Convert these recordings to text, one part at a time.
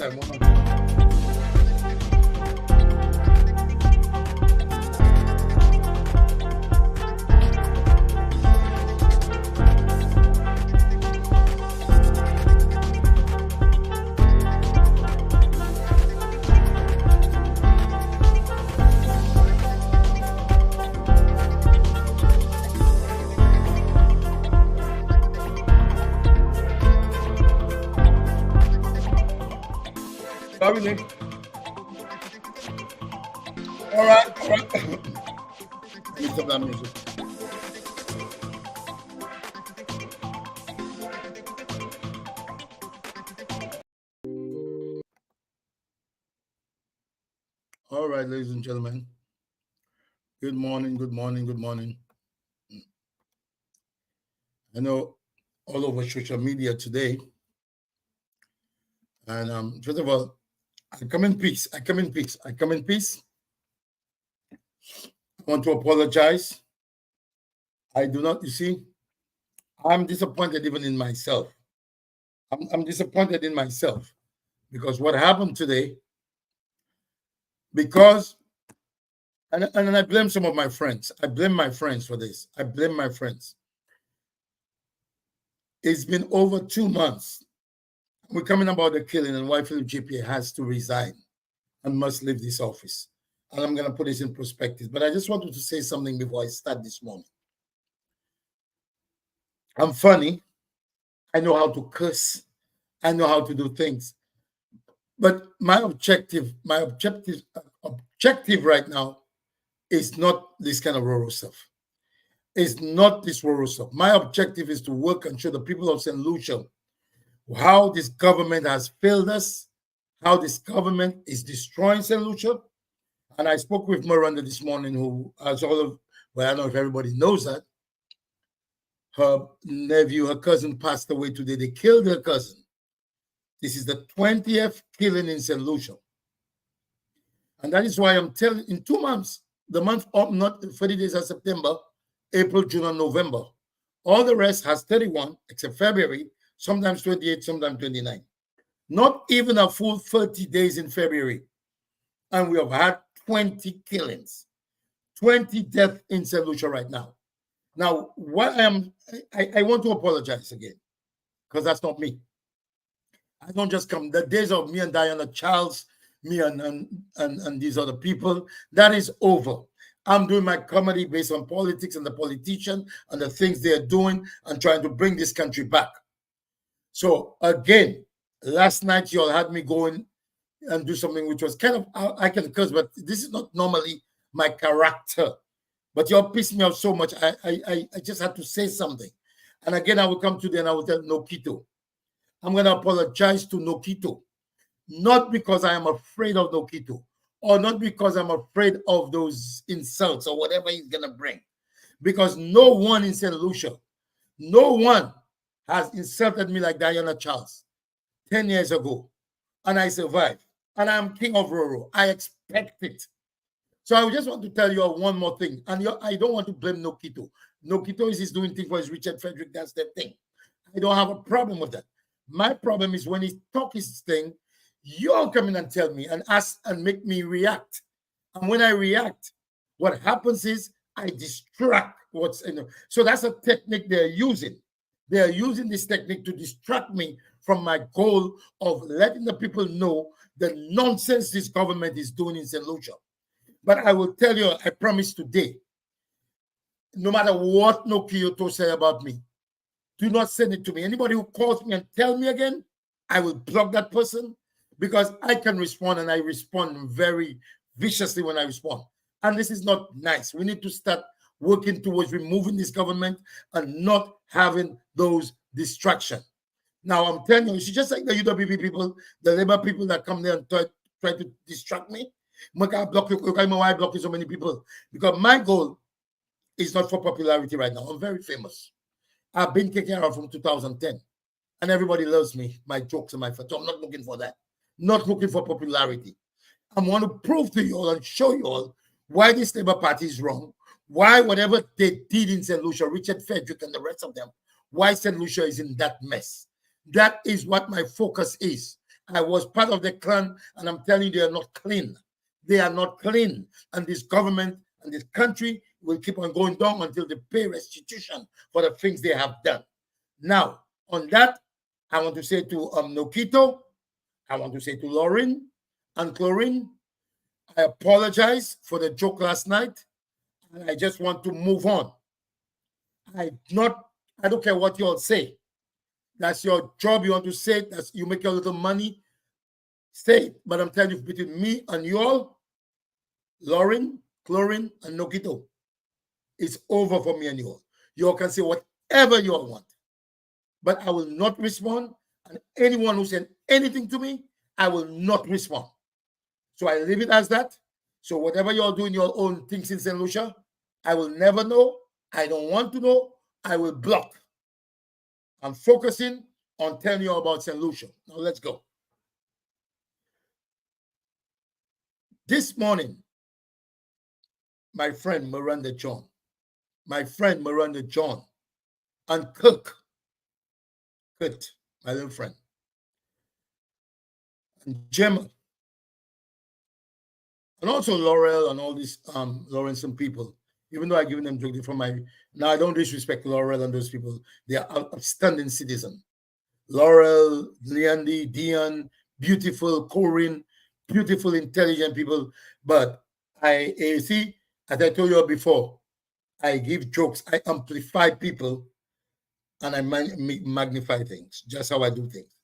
more time. One more time. Sorry, all right. Let me stop that music. All right, ladies and gentlemen. Good morning, good morning, good morning. I know all over social media today. And first of all, I come in peace. I come in peace. I come in peace. I want to apologize. I do not, you see, I'm disappointed even in myself. I'm disappointed in myself because what happened today, because, and I blame some of my friends. I blame my friends for this. I blame my friends. It's been over 2 months. We're coming about the killing and why Philip JPA has to resign and must leave this office. And I'm going to put this in perspective. But I just wanted to say something before I start this morning. I'm funny. I know how to curse. I know how to do things. But my objective right now is not this kind of rural stuff. It's not this rural stuff. My objective is to work and show the people of St. Lucia how this government has failed us, how this government is destroying St. Lucia. And I spoke with Miranda this morning, who, as all of, well, I don't know if everybody knows that, her nephew, her cousin passed away today. They killed her cousin. This is the 20th killing in St. Lucia. And that is why I'm telling, in 2 months, the month of not 30 days of September, April, June, and November. All the rest has 31, except February, sometimes 28, sometimes 29. Not even a full 30 days in February. And we have had 20 killings, 20 deaths in St. Lucia right now. Now, what I want to apologize again, because that's not me. I don't just come. The days of me and Diana Charles, me and these other people, that is over. I'm doing my comedy based on politics and the politician and the things they're doing and trying to bring this country back. So again, last night you all had me going and do something which was kind of, I can curse, but this is not normally my character. But you all pissed me off so much, I just had to say something. And again, I will come today and I will tell Nokito. I'm going to apologize to Nokito. Not because I am afraid of Nokito, or not because I'm afraid of those insults or whatever he's going to bring. Because no one in St. Lucia, no one has insulted me like Diana Charles 10 years ago. And I survived. And I'm king of Roro. I expect it. So I just want to tell you one more thing. And I don't want to blame Nokito. Nokito is doing things for his Richard Frederick. That's their thing. I don't have a problem with that. My problem is when he talks his thing, you all come in and tell me and ask and make me react. And when I react, what happens is I distract what's in it. So that's a technique they're using. They're using this technique to distract me from my goal of letting the people know the nonsense this government is doing in St. Lucia. But I will tell you, I promise today, no matter what Nokito say about me, do not send it to me. Anybody who calls me and tell me again, I will block that person because I can respond and I respond very viciously when I respond. And this is not nice. We need to start working towards removing this government and not having those distractions. Now, I'm telling you, it's just like the UWP people, the labor people that come there and try to distract me. Why block you so many people? Because my goal is not for popularity right now. I'm very famous. I've been taken care of from 2010. And everybody loves me, my jokes and my fun. So I'm not looking for that. Not looking for popularity. I want to prove to you all and show you all why this Labour Party is wrong. Why whatever they did in St. Lucia, Richard Frederick and the rest of them, why St. Lucia is in that mess. That is what my focus is. I was part of the clan, and I'm telling you, they are not clean. They are not clean. And this government and this country will keep on going down until they pay restitution for the things they have done. Now, on that, I want to say to Nokito, I want to say to Lauren and Chlorin, I apologize for the joke last night, and I just want to move on. I don't care what you all say. That's your job. You want to say that you make a little money, say it. But I'm telling you, between me and you all, Lauren, Chlorin, and Nokito, it's over for me and you all. You all can say whatever you all want. But I will not respond. And anyone who said anything to me, I will not respond. So I leave it as that. So whatever you all do in your own things in St. Lucia, I will never know. I don't want to know. I will block. I'm focusing on telling you about St. Lucia. Now let's go. This morning, my friend Miranda John, and Kurt, my little friend, and Gemma, and also Laurel and all these Lawrence and people, even though I've given them directly from my, now I don't disrespect Laurel and those people. They are outstanding citizens. Laurel, Leandy, Dion, beautiful, Corinne, beautiful, intelligent people. But I see, as I told you before, I give jokes, I amplify people, and I magnify things, just how I do things.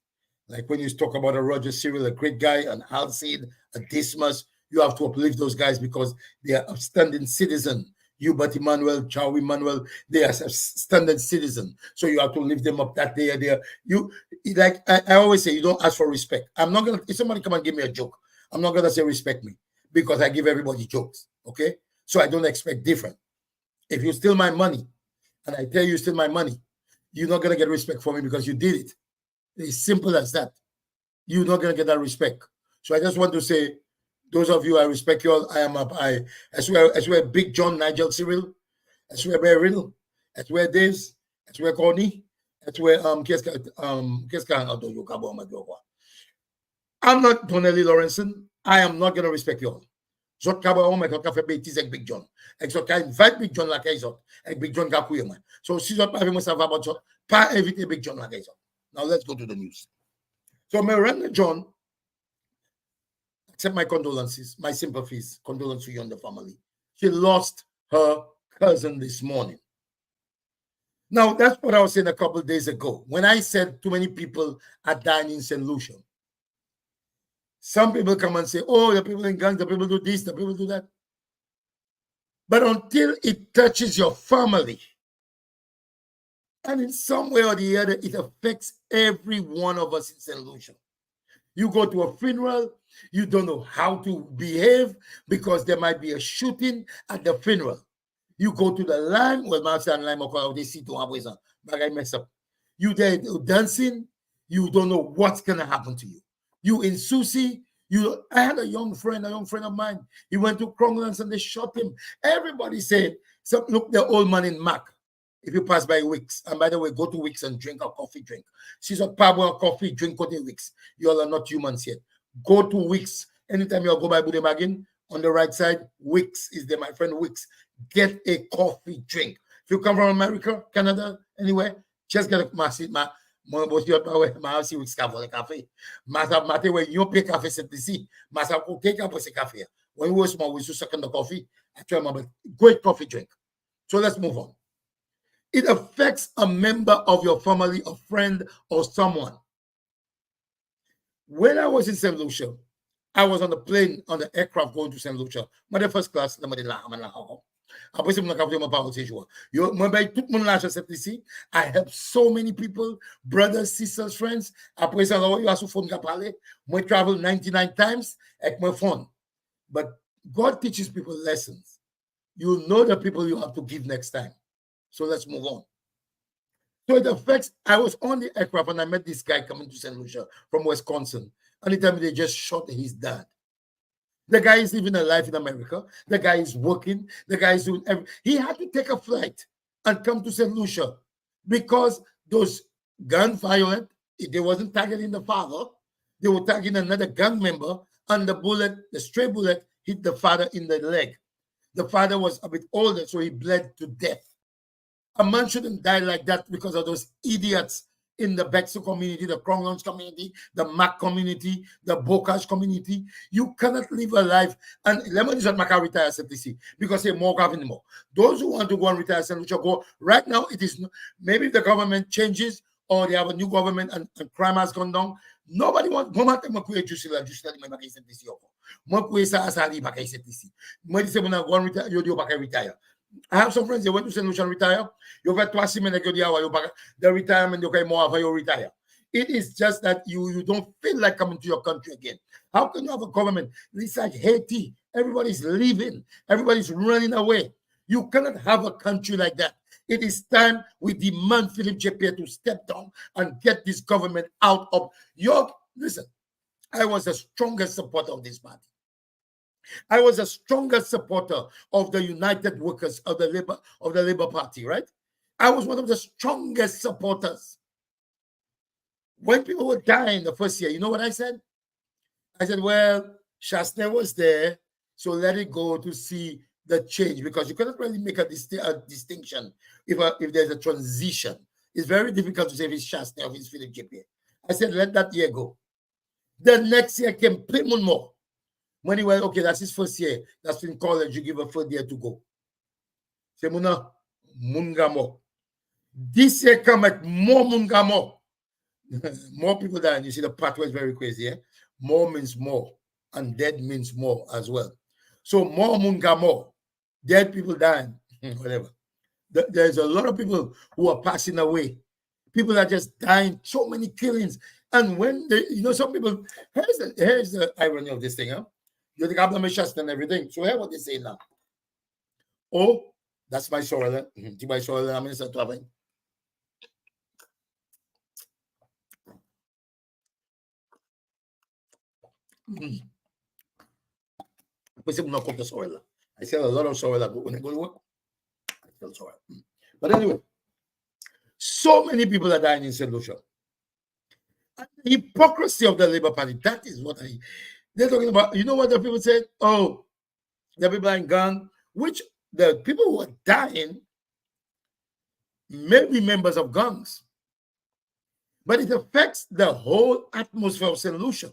Like when you talk about a Roger Cyril, a great guy, an Alcide, a Dismas, you have to uplift those guys because they are outstanding citizens. Hubert Emmanuel, Chow Emmanuel, they are standard citizens. So you have to lift them up that day. You like I always say, you don't ask for respect. I'm not gonna, if somebody come and give me a joke, I'm not gonna say respect me because I give everybody jokes. Okay. So I don't expect different. If you steal my money and I tell you steal my money, you're not gonna get respect for me because you did it. It's simple as that. You're not gonna get that respect. So I just want to say, those of you, I respect you all. I swear Big John, Nigel Cyril, I swear Bear Riddle, I swear Daves, I swear Corny, I swear I'm not Donnelly Lawrenson. I am not gonna respect you all. Zot kaba o mek ka fe betis ek Big John. Ek zot ka invite Big John la kay zot. Ek Big John ka kuye man. So si zot pa ve mo sa va about zot, pa invite Big John la kay zot. Now let's go to the news. So Miranda John, accept my condolences, my sympathies, condolences to you and the family. She lost her cousin this morning. Now, that's what I was saying a couple of days ago when I said too many people are dying in St. Lucia. Some people come and say, oh, the people in gangs, the people do this, the people do that. But until it touches your family, and in some way or the other, it affects every one of us in St. Lucia. You go to a funeral, you don't know how to behave because there might be a shooting at the funeral. You go to the line, well, they see to but I mess up. You there dancing, you don't know what's gonna happen to you. You in Susie, I had a young friend of mine. He went to Cronglands and they shot him. Everybody said, so look, the old man in Mac. If you pass by Wicks, and by the way, go to Wicks and drink a coffee drink. She's a pabo coffee, drink go to Wicks. You all are not humans yet. Go to Wicks. Anytime you go by Budemagin, on the right side, Wicks is there, my friend Wicks. Get a coffee drink. If you come from America, Canada, anywhere, just get a massive Wicks cafe. Mate where you pay cafe set the Masa take up a cafe. When we were small, we used to suck on the coffee. I tell my great coffee drink. So let's move on. It affects a member of your family, a friend, or someone. When I was in St. Lucia, I was on the plane, on the aircraft going to St. Lucia. My first class, I helped so many people, brothers, sisters, friends. I traveled 99 times at my phone. But God teaches people lessons. You'll know the people you have to give next time. So let's move on. So it affects, I was on the aircraft and I met this guy coming to St. Lucia from Wisconsin. And he told me they just shot his dad. The guy is living a life in America. The guy is working. The guy is doing everything. He had to take a flight and come to St. Lucia because those gun violent, they wasn't targeting the father, They were tagging another gang member, and the stray bullet, hit the father in the leg. The father was a bit older, so he bled to death. A man shouldn't die like that because of those idiots in the Bexo community, the Kronglons community, the Mac community, the Bocage community. You cannot live a life. And let me just make a retire SFTC because they more anymore. Those who want to go and retire SFTC go. Right now, it is maybe if the government changes or they have a new government and crime has gone down. Nobody wants. Moment makuye jusila di mabaka SFTC yoko. Makuye sa asali baka SFTC. Moi dise mona go retire, you do baka retire. I have some friends, they went to St. Lucia and retire. You have 3 semaines the retirement, you more after you retire. It is just that you don't feel like coming to your country again. How can you have a government? It's like Haiti. Everybody's leaving. Everybody's running away. You cannot have a country like that. It is time we demand Philip J. to step down and get this government out of your... Listen, I was the strongest supporter of this party. I was the strongest supporter of the United Workers of the Labour Party, right? I was one of the strongest supporters. When people were dying the first year, you know what I said? I said, well, Chastain was there, so let it go to see the change, because you cannot really make a distinction if there's a transition. It's very difficult to say if it's Chastain or if it's Philip J. I said, let that year go. The next year came Plymouth more. When he went, okay, that's his first year. That's in college, you give a third year to go. Say, Muna, Mungamo. This year come at more Mungamo. More people die. You see, the pathway is very crazy. Yeah? More means more, and dead means more as well. So, more Mungamo. Dead people dying, whatever. There's a lot of people who are passing away. People are just dying, so many killings. And when some people, here's the irony of this thing, huh? You think I'm and everything. So here's what they say now. Oh, that's my soil. My soil. I'm in the traveling. I sell a lot of soil when I go to work. I sell soil. But anyway, so many people are dying in St. Lucia. And the hypocrisy of the Labour Party, that is what they're talking about. You know what the people said? Oh, the people are in gang, which the people who are dying may be members of gangs. But it affects the whole atmosphere of St. Lucia.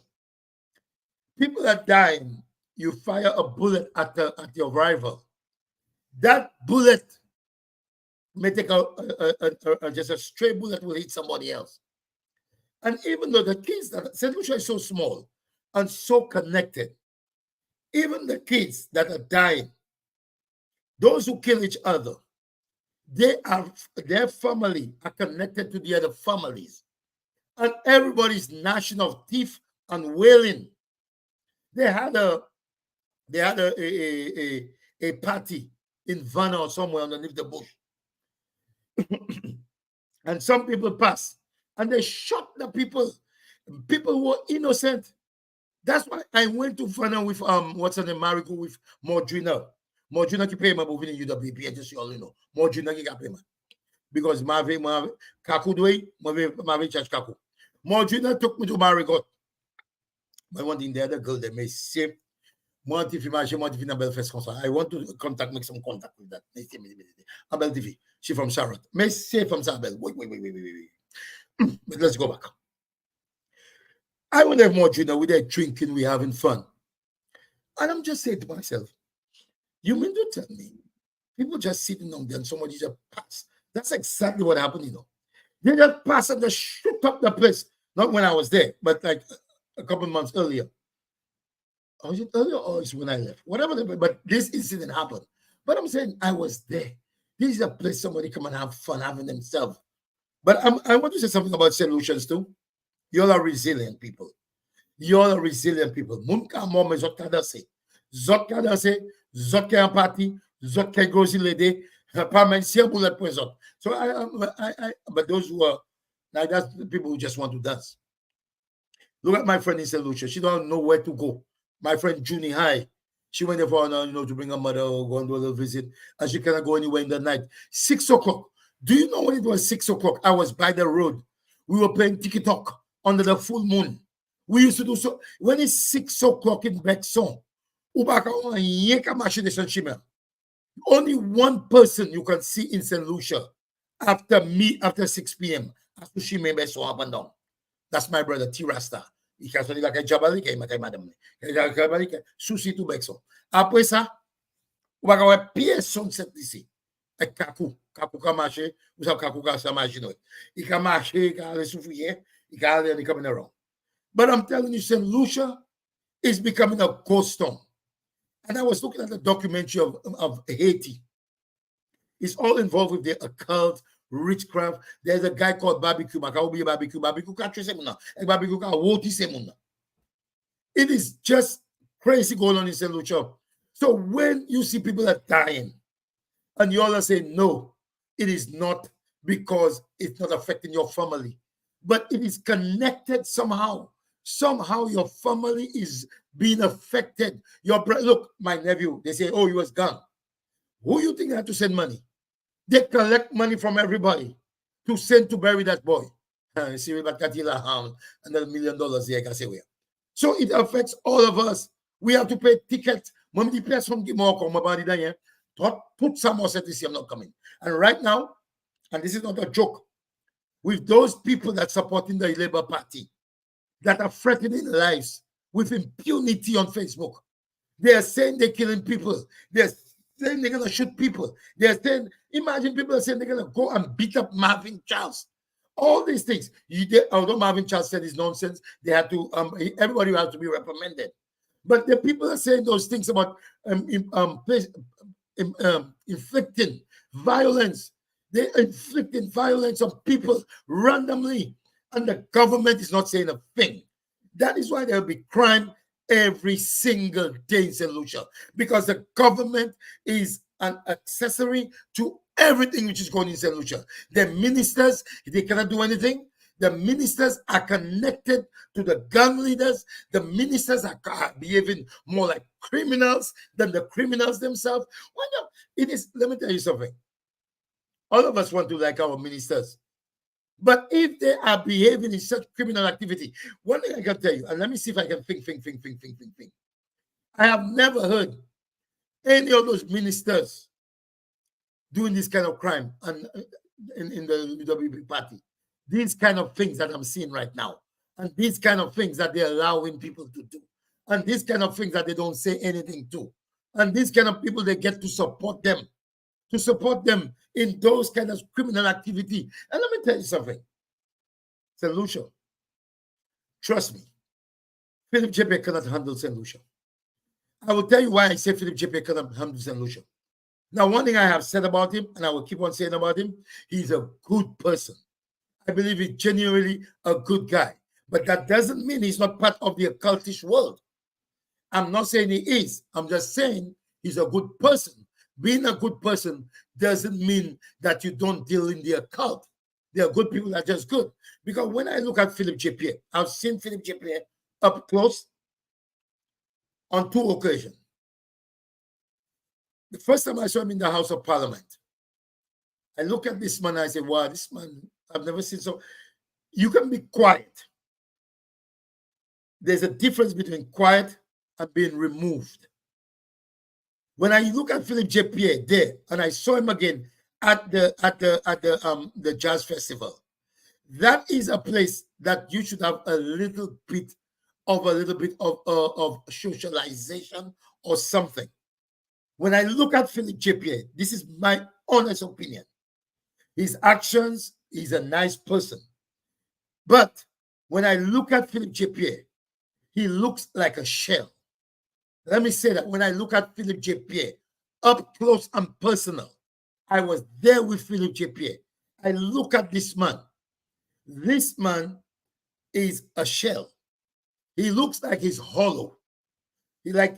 People are dying. You fire a bullet at your rival. That bullet may take just a stray bullet will hit somebody else. And even though the kids that St. Lucia is so small and so connected, even the kids that are dying, those who kill each other, their family are connected to the other families. And everybody's gnashing of teeth and wailing. They had a party in Vanna or somewhere underneath the bush. And some people passed and they shot the people who were innocent. That's why I went to Vanna with what's her name, Mariko, with Modrina. Modrina ki pay my moving in UWP, just you all know. Modrina ki pay my because Marve Kaku doy, Marve charge Kaku. Modrina took me to Mariko. But one thing, the other girl, they may say, I want to contact, make some contact with that. Abel TV. She from Charlotte. May say from Sabel. Wait. But let's go back. I want to have more dinner. We're there drinking, we're having fun. And I'm just saying to myself, you mean to tell me people just sitting on there and somebody just pass? That's exactly what happened, you know. They just pass and just shoot up the place. Not when I was there, but like a couple months earlier. Or is it earlier or is when I left? Whatever, but this incident happened. But I'm saying I was there. This is a place somebody come and have fun having themselves. But I want to say something about solutions too. You're a resilient people. You're a resilient people. Munka mom zotkadase. Zotke empathy, zotke grozi lede, parmensia bullet poison. So but those who are like that's the people who just want to dance. Look at my friend in St. Lucia. She don't know where to go. My friend Junie High. She went there for to bring her mother or go and do a little visit. And she cannot go anywhere in the night. 6 o'clock. Do you know when it was 6 o'clock? I was by the road. We were playing tiki-tok under the full moon. We used to do so when it's 6 o'clock in Bexon. Only one person you can see in St. Lucia after 6 p.m. That's my brother T Rasta. Il a sonné la Jabali qui m'a madame. Jabali souci tout Bexon. Après ça, on va avoir personne ici. Et Kaku ka marché, vous savez Kaku ka ça marché non. Il ka marché, il ka aller souffrir, il ka aller coming around. But I'm telling you, St. Lucia is becoming a ghost town. And I was looking at the documentary of Haiti. It's all involved with the occult, witchcraft. There's a guy called Barbecue. It is just crazy going on in St. Lucia. So when you see people are dying, and you all are saying, no, it is not because it's not affecting your family, but it is connected somehow. Somehow your family is being affected. Look, my nephew, they say, oh, he was gone. Who you think had to send money? They collect money from everybody to send to bury that boy. See, about $1 million here. So it affects all of us. We have to pay tickets. Put some more this year, I'm not coming. And right now, and this is not a joke, with those people that supporting the Labour Party that are threatening lives with impunity on Facebook, they are saying they're killing people. They're saying they're gonna shoot people. They're saying, imagine people are saying they're gonna go and beat up Marvin Charles. All these things. Although Marvin Charles said it's nonsense, they had to. Everybody has to be reprimanded. But the people are saying those things about inflicting violence. They're inflicting violence on people randomly, and the government is not saying a thing. That is why there will be crime every single day in St. Lucia, because the government is an accessory to everything which is going on in St. Lucia. The ministers, they cannot do anything. The ministers are connected to the gang leaders. The ministers are behaving more like criminals than the criminals themselves. Let me tell you something. All of us want to like our ministers. But if they are behaving in such criminal activity, one thing I can tell you, and let me see if I can think. I have never heard any of those ministers doing this kind of crime and in the UWP party. These kind of things that I'm seeing right now, and these kind of things that they're allowing people to do, and these kind of things that they don't say anything to, and these kind of people they get to support them in those kind of criminal activity. And let me tell you something, St. Lucia, trust me, Philip J.P. cannot handle St. Lucia. I will tell you why I say Philip J.P. cannot handle St. Lucia. Now, one thing I have said about him, and I will keep on saying about him, he's a good person. I believe he's genuinely a good guy. But that doesn't mean he's not part of the occultish world. I'm not saying he is. I'm just saying he's a good person. Being a good person doesn't mean that you don't deal in the occult. There are good people that are just good. Because when I look at Philip J. Pierre, I've seen Philip J. Pierre up close on 2 occasions. The first time I saw him in the House of Parliament, I look at this man and I say, wow, this man, I've never seen so. You can be quiet. There's a difference between quiet and being removed. When I look at Philip J. Pierre there, and I saw him again at the jazz festival, that is a place that you should have a little bit of socialization or something. When I look at Philip J. Pierre, this is my honest opinion. His actions, he's a nice person. But when I look at Philip J. Pierre, he looks like a shell. Let me say that when I look at Philip J. Pierre, up close and personal, I was there with Philip J. Pierre. I look at this man. This man is a shell. He looks like he's hollow. There's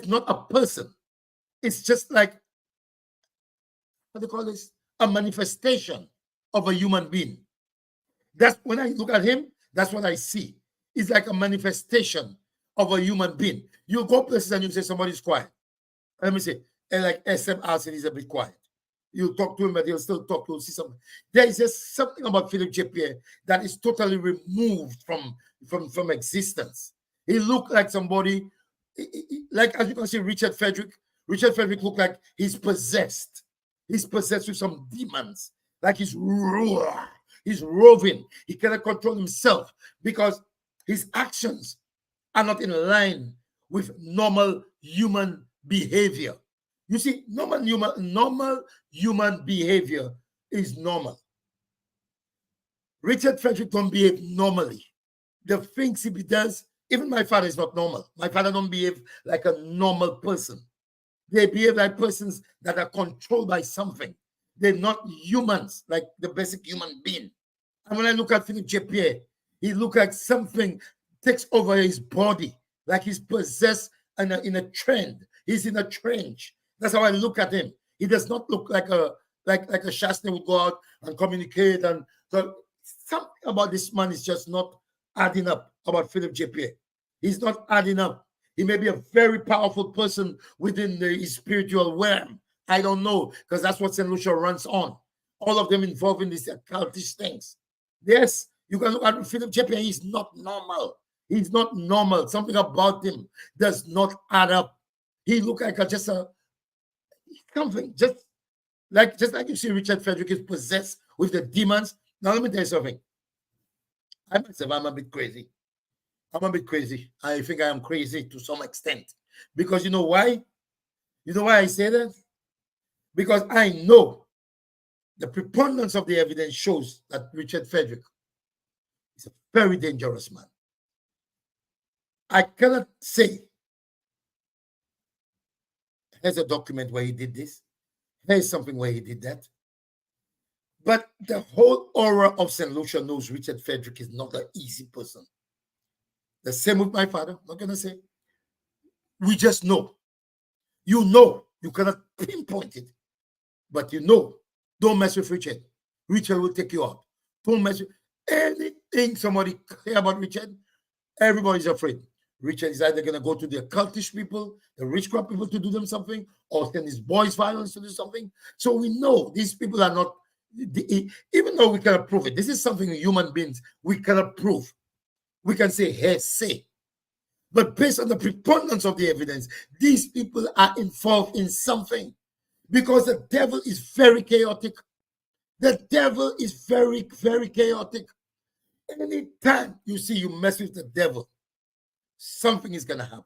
not a person. It's just like, what do you call this? A manifestation of a human being. That's when I look at him, that's what I see. It's like a manifestation of a human being. You go places and you say somebody's quiet. Let me say, and like SM Alson is a bit quiet. You talk to him, but he'll still talk. You'll see something. There is just something about Philip J. Pierre that is totally removed from existence. He looked like somebody, like as you can see, Richard Frederick. Richard Frederick looked like he's possessed. He's possessed with some demons. Like he's roving. He cannot control himself because his actions are not in line with normal human behavior. You see, normal human behavior is normal. Richard Frederick don't behave normally. The things he does, even my father is not normal. My father don't behave like a normal person. They behave like persons that are controlled by something. They're not humans, like the basic human being. And when I look at Philip J. Pierre, he looks like something takes over his body, like he's possessed in a trend. He's in a trench. That's how I look at him. He does not look like a Shasney would go out and communicate. And so something about this man is just not adding up about Philip J. Pierre. He's not adding up. He may be a very powerful person within his spiritual realm. I don't know, because that's what St. Lucia runs on. All of them involved in these occultish things. Yes, you can look at Philip J. Pierre. He's not normal. He's not normal. Something about him does not add up. He look like something, just like you see Richard Frederick is possessed with the demons. Now let me tell you something. I myself, I'm a bit crazy. I think I am crazy to some extent. Because you know why? You know why I say that? Because I know the preponderance of the evidence shows that Richard Frederick is a very dangerous man. I cannot say, here's a document where he did this. Here's something where he did that. But the whole aura of St. Lucia knows Richard Frederick is not an easy person. The same with my father. I'm not going to say. We just know. You know. You cannot pinpoint it. But you know. Don't mess with Richard. Richard will take you out. Don't mess with anything somebody care about Richard. Everybody's afraid. Richard is either going to go to the occultish people, the witchcraft people to do them something, or send his boys violence to do something. So we know these people are not, even though we cannot prove it, this is something human beings we cannot prove. We can say, hey, say. But based on the preponderance of the evidence, these people are involved in something. Because the devil is very chaotic. The devil is very, very chaotic. Anytime you see you mess with the devil, something is going to happen.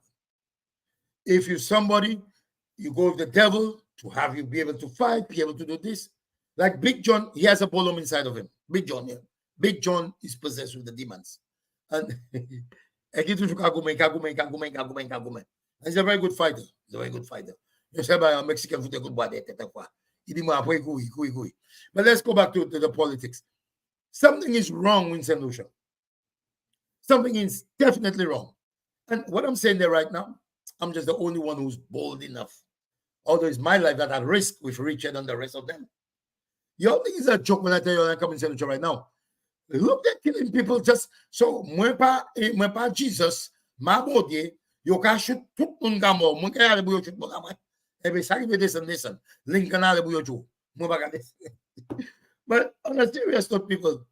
If you're somebody, you go with the devil to have you be able to fight, be able to do this. Like Big John, he has a bolom inside of him. Big John, yeah. Big John is possessed with the demons. And he's a very good fighter. He's a very good fighter. You say by a Mexican foot, good body. But let's go back to the politics. Something is wrong with St. Lucia. Something is definitely wrong. And what I'm saying there right now, I'm just the only one who's bold enough. Although it's my life that at risk with Richard and the rest of them. You all think it's a joke when I tell you I'm coming to St. Lucia right now. Look, they're killing people just so mwen Jesus, my body, you can shoot tout moun gamo, mwen kaya le bouyo shoot moun gamo. Ebe sa rive this and this and Lincoln ale bouyo chou. Mwen baga this. But on a serious note, people,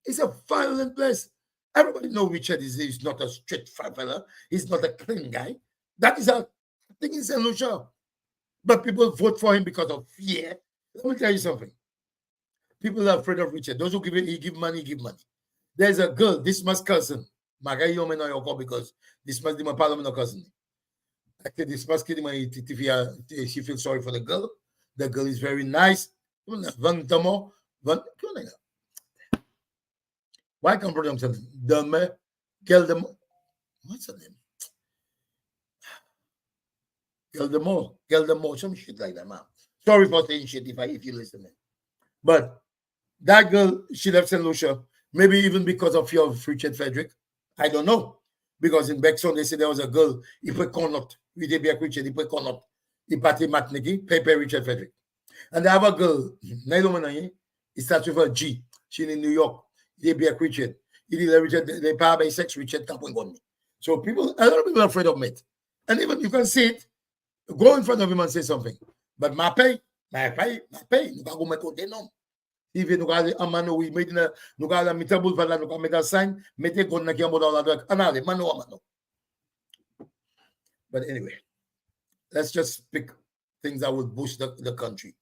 it's a violent place. Everybody knows Richard is not a straight fella. He's not a clean guy. That is a thing in St. Lucia. But people vote for him because of fear. Let me tell you something. People are afraid of Richard. Those who give money, give money. There's a girl, this must cousin. Because this must be my parliament cousin. Actually, this must kid she feels sorry for the girl. The girl is very nice. Why can't pronounce her name? What's her name? Geldemo, some shit like that, man. Sorry for saying shit if you listen. But that girl, she left St. Lucia, maybe even because of fear of Richard Frederick. I don't know. Because in Bexon, they said there was a girl, he put Connaught, we did be a Richard, he put Connaught, he party Matnegi, Pepe Richard Frederick. And the other girl, it starts with a G. She's in New York. They be a Richard. He did a Richard, they power by sex, Richard Kapwingoni. So people, a lot of people are afraid of it. And even you can see it, go in front of him and say something. But Mape, My pay, nous pas mettre côté non. Si nous allons amano oui maintenant nous allons mettre boule là nous allons mettre sign, mettez gon na qui en dans la droite. Anale, mano amano. But anyway, let's just pick things that will boost the country.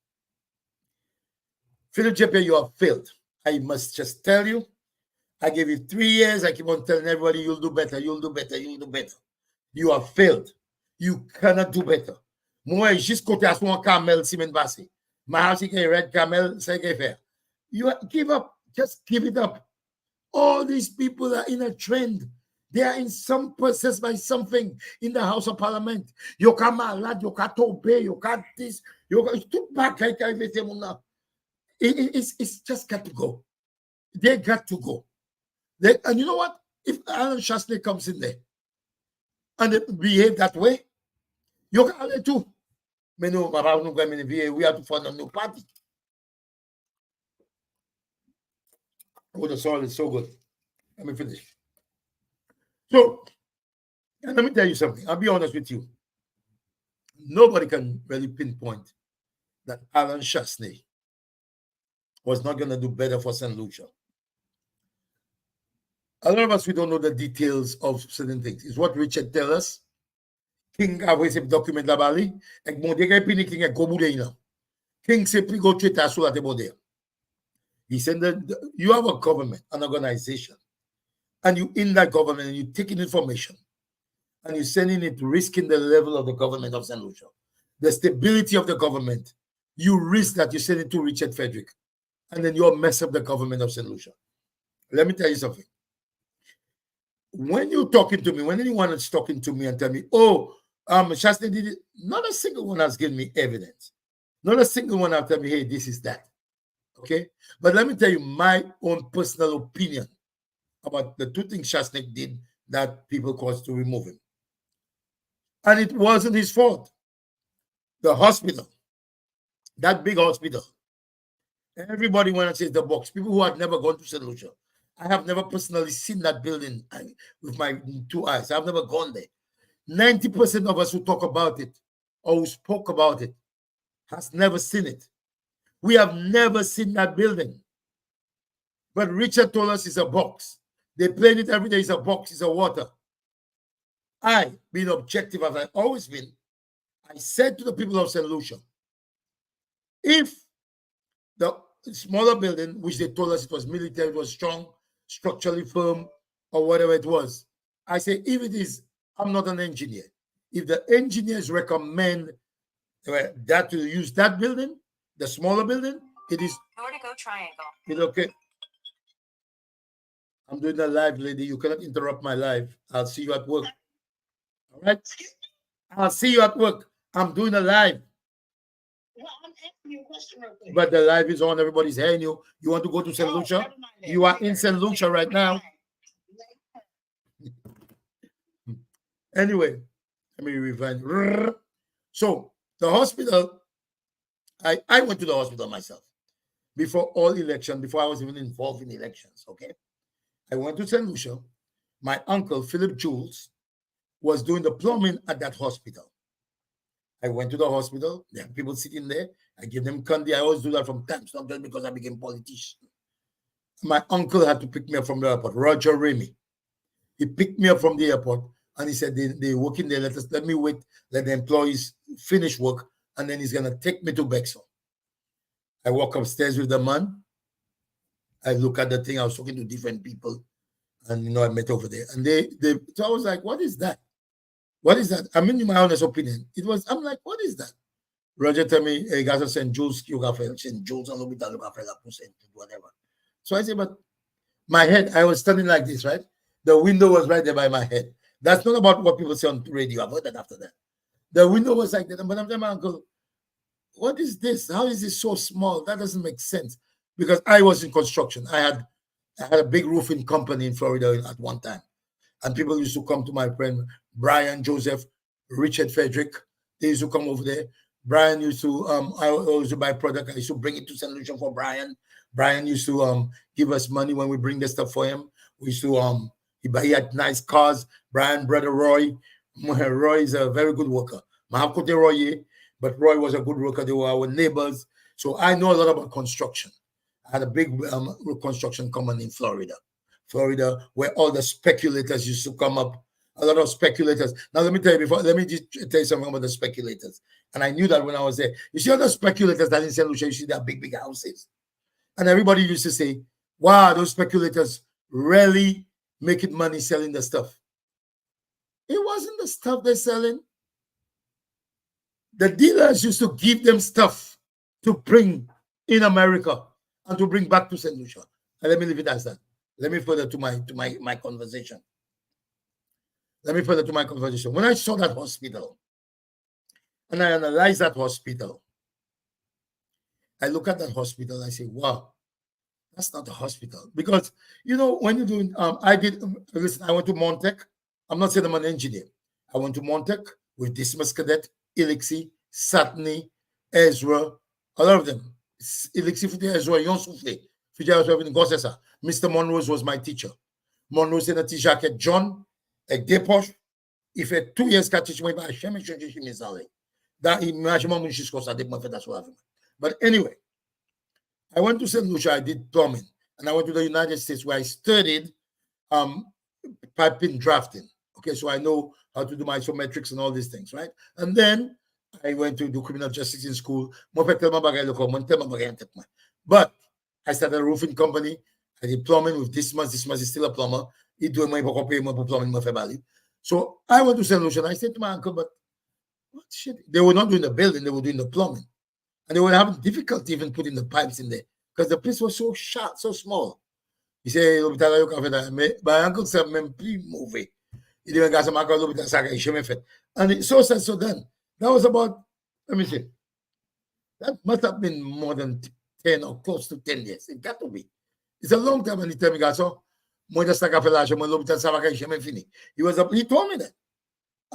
Philip JP, you have failed. I must just tell you, I gave you 3 years. I keep on telling everybody, you'll do better, you'll do better, you'll do better. You have failed. You cannot do better. Moi, juste côté à son camel, si men passé. Ma house is a red camel, c'est que faire. You give up. Just give it up. All these people are in a trend. They are in some process by something in the House of Parliament. You can malad, you can obey, you can this, you can took back like it's just got to go. They got to go. And you know what? If Alan Shastley comes in there and they behave that way, you can let too. We have to find a new party. Oh, the soil is so good. Let me finish. So, and let me tell you something. I'll be honest with you. Nobody can really pinpoint that Alan Shastley was not going to do better for St. Lucia. A lot of us, we don't know the details of certain things. It's what Richard tells us. King a document la bali, ek bon de pini king ek gobu de ina. King se pi go treta sou la te bode. He said that you have a government, an organization, and you in that government and you taking information and you're sending it, risking the level of the government of St. Lucia. The stability of the government, you risk that you send it to Richard Frederick, and then you'll mess up the government of St. Lucia. Let me tell you something. When you're talking to me, when anyone is talking to me and tell me, oh, Shastley did it, not a single one has given me evidence. Not a single one has told me, hey, this is that. Okay? But let me tell you my own personal opinion about the 2 things Shastley did that people caused to remove him. And it wasn't his fault. The hospital, that big hospital, everybody went and says the box. People who had never gone to St. Lucia. I have never personally seen that building with my 2 eyes. I've never gone there. 90% of us who talk about it or who spoke about it has never seen it. We have never seen that building. But Richard told us it's a box. They played it every day. It's a box. It's a water. I, being objective as I've always been, I said to the people of St. Lucia, if the smaller building, which they told us it was military, it was strong, structurally firm, or whatever it was, I say, if it is, I'm not an engineer. If the engineers recommend that to use that building, the smaller building, it is Nordico triangle. It's okay. I'm doing a live, lady. You cannot interrupt my live. I'll see you at work. All right? I'll see you at work. I'm doing a live. Well, I'm asking you a question real quick. But the live is on. Everybody's hearing you. You want to go to St. Lucia? You are in St. Lucia right now. Anyway, let me rewind. So the hospital, I went to the hospital myself before all election, before I was even involved in elections. Okay, I went to St. Lucia. My uncle Philip Jules was doing the plumbing at that hospital. I went to the hospital. There are people sitting there. I give them candy. I always do that from time, not just because I became politician. My uncle had to pick me up from the airport. Roger Remy. He picked me up from the airport. And he said, they're working there. Let me wait. Let the employees finish work. And then he's going to take me to Bexel. I walk upstairs with the man. I look at the thing. I was talking to different people. And, I met over there. And so I was like, what is that? What is that? I mean, in my honest opinion, I'm like, what is that? Roger tell me, hey, guys, St. Jules, St. Jules, and whatever. So I said, but my head, I was standing like this, right? The window was right there by my head. That's not about what people say on the radio. I've heard that after that. The window was like that. But I'm telling my uncle, what is this? How is this so small? That doesn't make sense. Because I was in construction. I had a big roofing company in Florida at one time. And people used to come to my friend, Brian, Joseph, Richard Frederick. They used to come over there. Brian used to, I used to buy product. I used to bring it to St. Lucia for Brian. Brian used to give us money when we bring the stuff for him. We used to, he had nice cars. Brian, brother Roy. Roy is a very good worker. But but Roy was a good worker. They were our neighbors. So I know a lot about construction. I had a big construction company in Florida, where all the speculators used to come up. A lot of speculators. Now let me tell you let me just tell you something about the speculators. And I knew that when I was there. You see all the speculators that in St. Lucia, you see their big, big houses. And everybody used to say, wow, those speculators really making money selling the stuff. It wasn't the stuff they're selling. The dealers used to give them stuff to bring in America and to bring back to St. Lucia. And let me leave it as that. Let me further to my conversation. Let me further to my conversation. When I saw that hospital and I analyzed that hospital, I look at that hospital, I say, wow, that's not the hospital. Because, when you're doing, listen, I went to Montec. I'm not saying I'm an engineer. I went to Montec with Dismas Cadet, Elixir, Satni, Ezra, a lot of them. Elixir, Ezra, Yon Souffle, Mr. Monrose was my teacher. Monrose in a teacher at John, at Depoche. If a 2 years can teach me about that but anyway, I went to St. Lucia, I did plumbing, and I went to the United States where I studied piping drafting. Okay, so I know how to do my isometrics and all these things, right? And then I went to do criminal justice in school. But I started a roofing company. I did plumbing with Dismas. Dismas is still a plumber. He doing my plumbing. So I went to St. Lucia and I said to my uncle, but what shit? They were not doing the building, they were doing the plumbing. And they were having difficulty even putting the pipes in there because the place was so short, so small. He said, my uncle said, please move it. He didn't got some alcohol, and it so said, so then. That was about, let me see, that must have been more than 10 or close to 10 years. It got to be. It's a long time. And he told me, he told me that.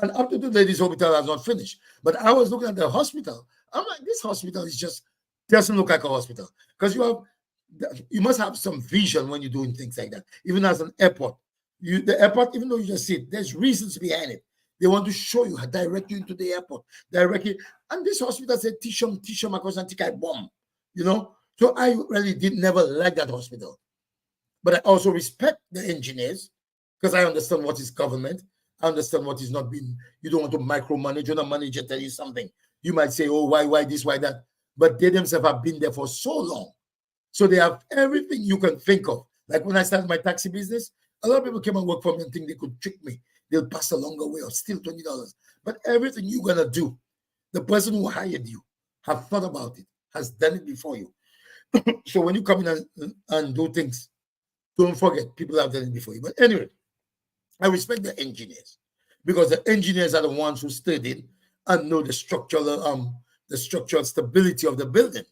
And up to today, this hospital has not finished. But I was looking at the hospital. I'm like, this hospital doesn't look like a hospital. Because you must have some vision when you're doing things like that. Even as an airport. The airport, even though you just sit, there's reasons behind it. They want to show you, direct you into the airport. Directly. And this hospital said, Tisham, bomb. So I really never like that hospital. But I also respect the engineers because I understand what is government. I understand what is not being, you don't want to micromanage. You're not manager tell you something. You might say, oh, why this, why that? But they themselves have been there for so long. So they have everything you can think of. Like when I started my taxi business, a lot of people came and work for me and think they could trick me. They'll pass a longer way or steal $20. But everything you're going to do, the person who hired you have thought about it, has done it before you. So when you come in and do things, don't forget, people have done it before you. But anyway, I respect the engineers because the engineers are the ones who studied and know the structural stability of the building.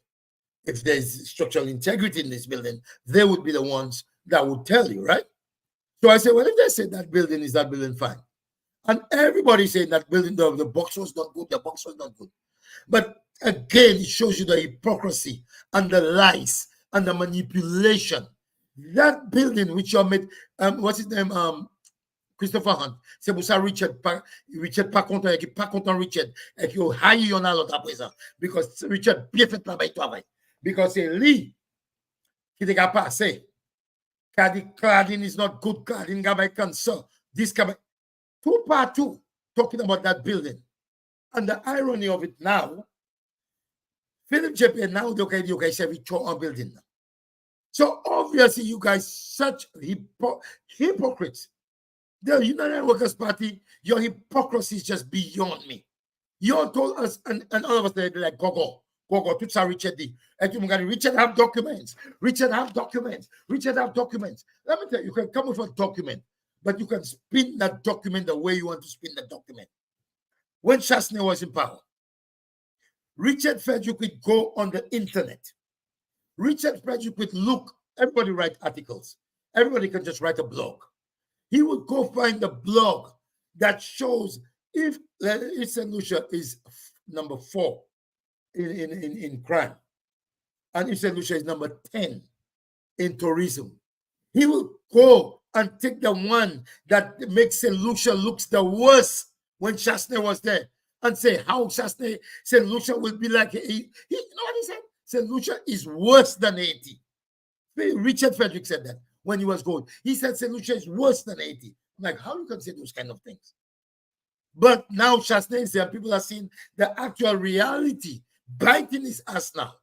If there's structural integrity in this building, they would be the ones that would tell you, right? So I said, well, if they say that building is that building, fine. And everybody said that building, the box was not good, the box was not good. But again, it shows you the hypocrisy and the lies and the manipulation. That building which you made, what's his name? Christopher Hunt. C'est pour ça Richard pas content et qui pas content Richard et qui haï yon a l'autre à présent. Because Richard bien fait travail. Because c'est lui qui te a passé. Cladding is not good cladding, by cancer. This can two part two talking about that building. And the irony of it now, Philip JP now okay, say we throw on building now. So obviously you guys such hypocrites. The United Workers Party, your hypocrisy is just beyond me. You all told us, and all of us they're like, go, to Richard D. Richard have documents. Richard have documents. Let me tell you, you can come with a document, but you can spin that document the way you want to spin the document. When Chasney was in power, Richard felt you could go on the internet. Richard felt you could look, everybody write articles. Everybody can just write a blog. He would go find the blog that shows if St. Lucia is number 4 in crime, and if St. Lucia is number 10 in tourism, he will go and take the one that makes St. Lucia looks the worst when Chasney was there. and say how Chasney St. Lucia will be like you know what he said? St. Lucia is worse than Haiti. Richard Frederick said that when he was going. He said St. Lucia is worse than Haiti. I'm like, how you can say those kind of things? But now Chasney is there. People are seeing the actual reality biting his ass now.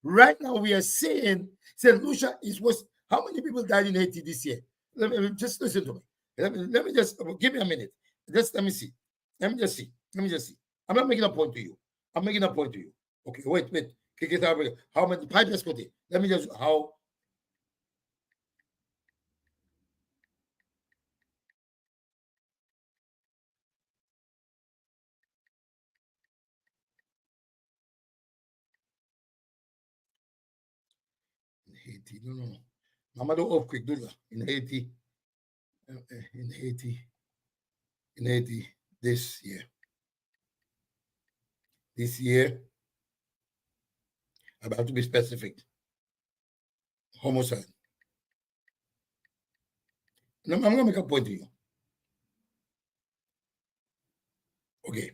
Right now, we are saying St. Lucia is worse. How many people died in Haiti this year? Let me just listen to me. Let me just give me a minute. Just let me see. Let me just see. Let me just see. I'm not making a point to you. I'm making a point to you. Okay, wait. Kick it out. How many pipes put it? Let me just how. In Haiti, no. Mama do earthquake, do that. In Haiti, in Haiti, in Haiti, this year. This year, I have to be specific. Homicide. No, I'm gonna make a point to you. Okay.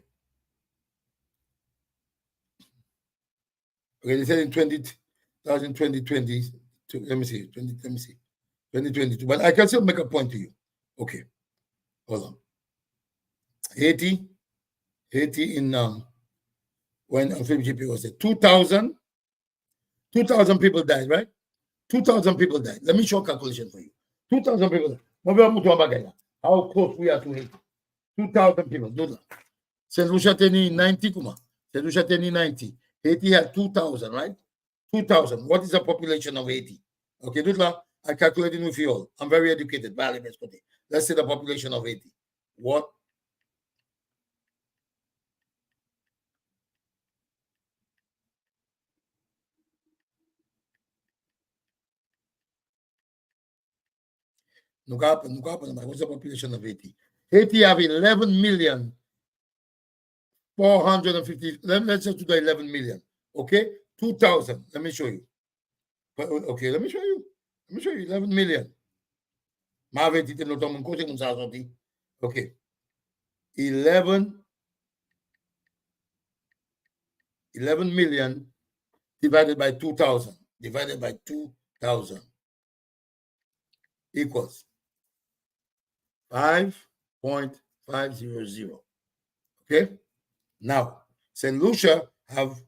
Okay, they said in 2020, let me see, 2022. But I can still make a point to you. Okay, hold on. Haiti in when film GP was there, 2,000 people died, right? 2,000 people died. Let me show a calculation for you. 2,000 people died. How close we are to Haiti. 2,000 people. Do that. St. Lucia Teni 90, Kuma. St. Lucia Teni 90. Haiti had 2,000, right? 2,000. What is the population of Haiti? Okay, Dutla, I calculated with you all. I'm very educated. Let's say the population of Haiti. What? What's the population of Haiti? Haiti have 11 million 450. Let's just do the 11 million. Okay, 2,000. Let me show you. Okay, let me show you. 11 million. Okay. 11 million divided by 2,000 equals 5.500. Okay. Now, St. Lucia have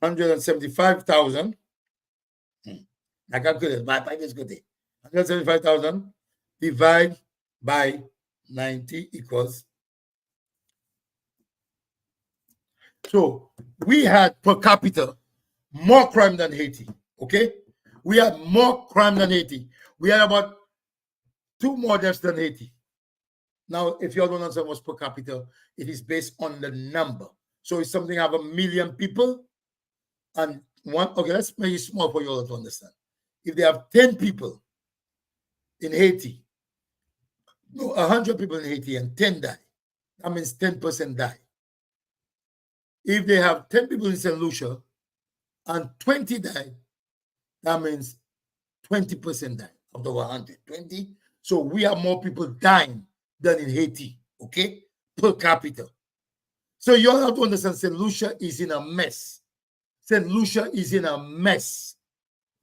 175,000. I calculated. My pipe is good. 175,000 divided by 90 equals. So we had per capita more crime than Haiti. Okay, we had more crime than Haiti. We had about 2 more deaths than Haiti. Now, if you don't understand what's per capita, it is based on the number. So it's something have 1 million people and one. Okay, let's make it small for you all to understand. If they have 10 people in Haiti, no, 100 people in Haiti and 10 die, that means 10% die. If they have 10 people in St. Lucia and 20 die, that means 20% die of the 120. So we have more people dying than in Haiti, okay, per capita. So you all have to understand St. Lucia is in a mess. St. Lucia is in a mess.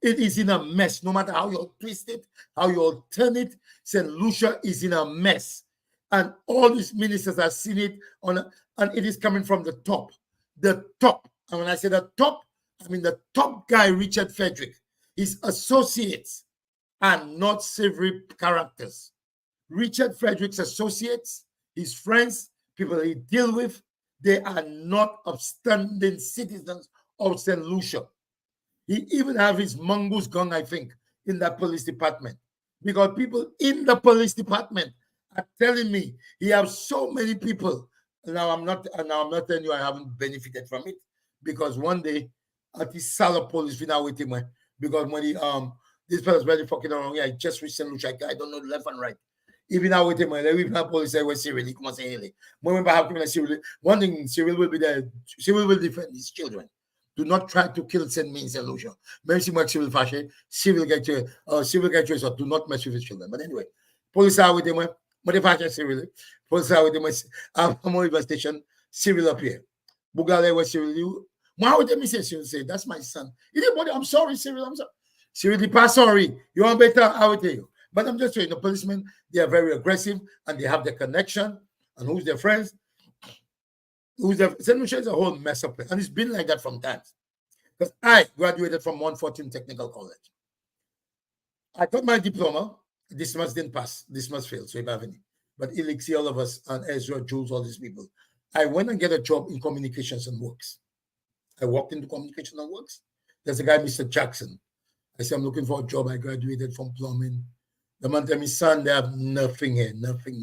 It is in a mess. No matter how you twist it, how you turn it, St. Lucia is in a mess. And all these ministers are seeing it and it is coming from the top. The top. And when I say the top, I mean the top guy, Richard Frederick. His associates are not savory characters. Richard Frederick's associates, his friends, people he deal with, they are not upstanding citizens of St. Lucia. He even have his mongoose gun, I think, in that police department. Because people in the police department are telling me he has so many people. Now I'm not telling you I haven't benefited from it. Because one day at the Salah police, we now with him because when he this fellow's very fucking around. Yeah, I just reached St. Lucia. I don't know left and right. Even now with him, even have police say, well, Cyril, come on, say, hey. When have him, Cyril, one thing, Cyril will be there. Cyril will defend his children. Do not try to kill St. Me in St. Lucia. Maybe Cyril fashion, Cyril get you, so do not mess with his children. But anyway, police are with him. But if I can Cyril, police are with him. I'm on the station. Cyril up here. Bugale was Cyril. Why would me say Cyril say, that's my son? I'm sorry, Cyril. I'm sorry. Cyril, the pass sorry. You want better? I will tell you. But I'm just saying, the policemen, they are very aggressive and they have the connection. And who's their friends? St. Lucia is a whole mess up. And it's been like that from times. Because I graduated from 114 Technical College. I got my diploma. This month didn't pass. This month failed. So, but Elixir, all of us, and Ezra, Jules, all these people. I went and get a job in communications and works. I walked into communication and works. There's a guy, Mr. Jackson. I said, I'm looking for a job. I graduated from plumbing. The man tell me, son, they have nothing here. Nothing.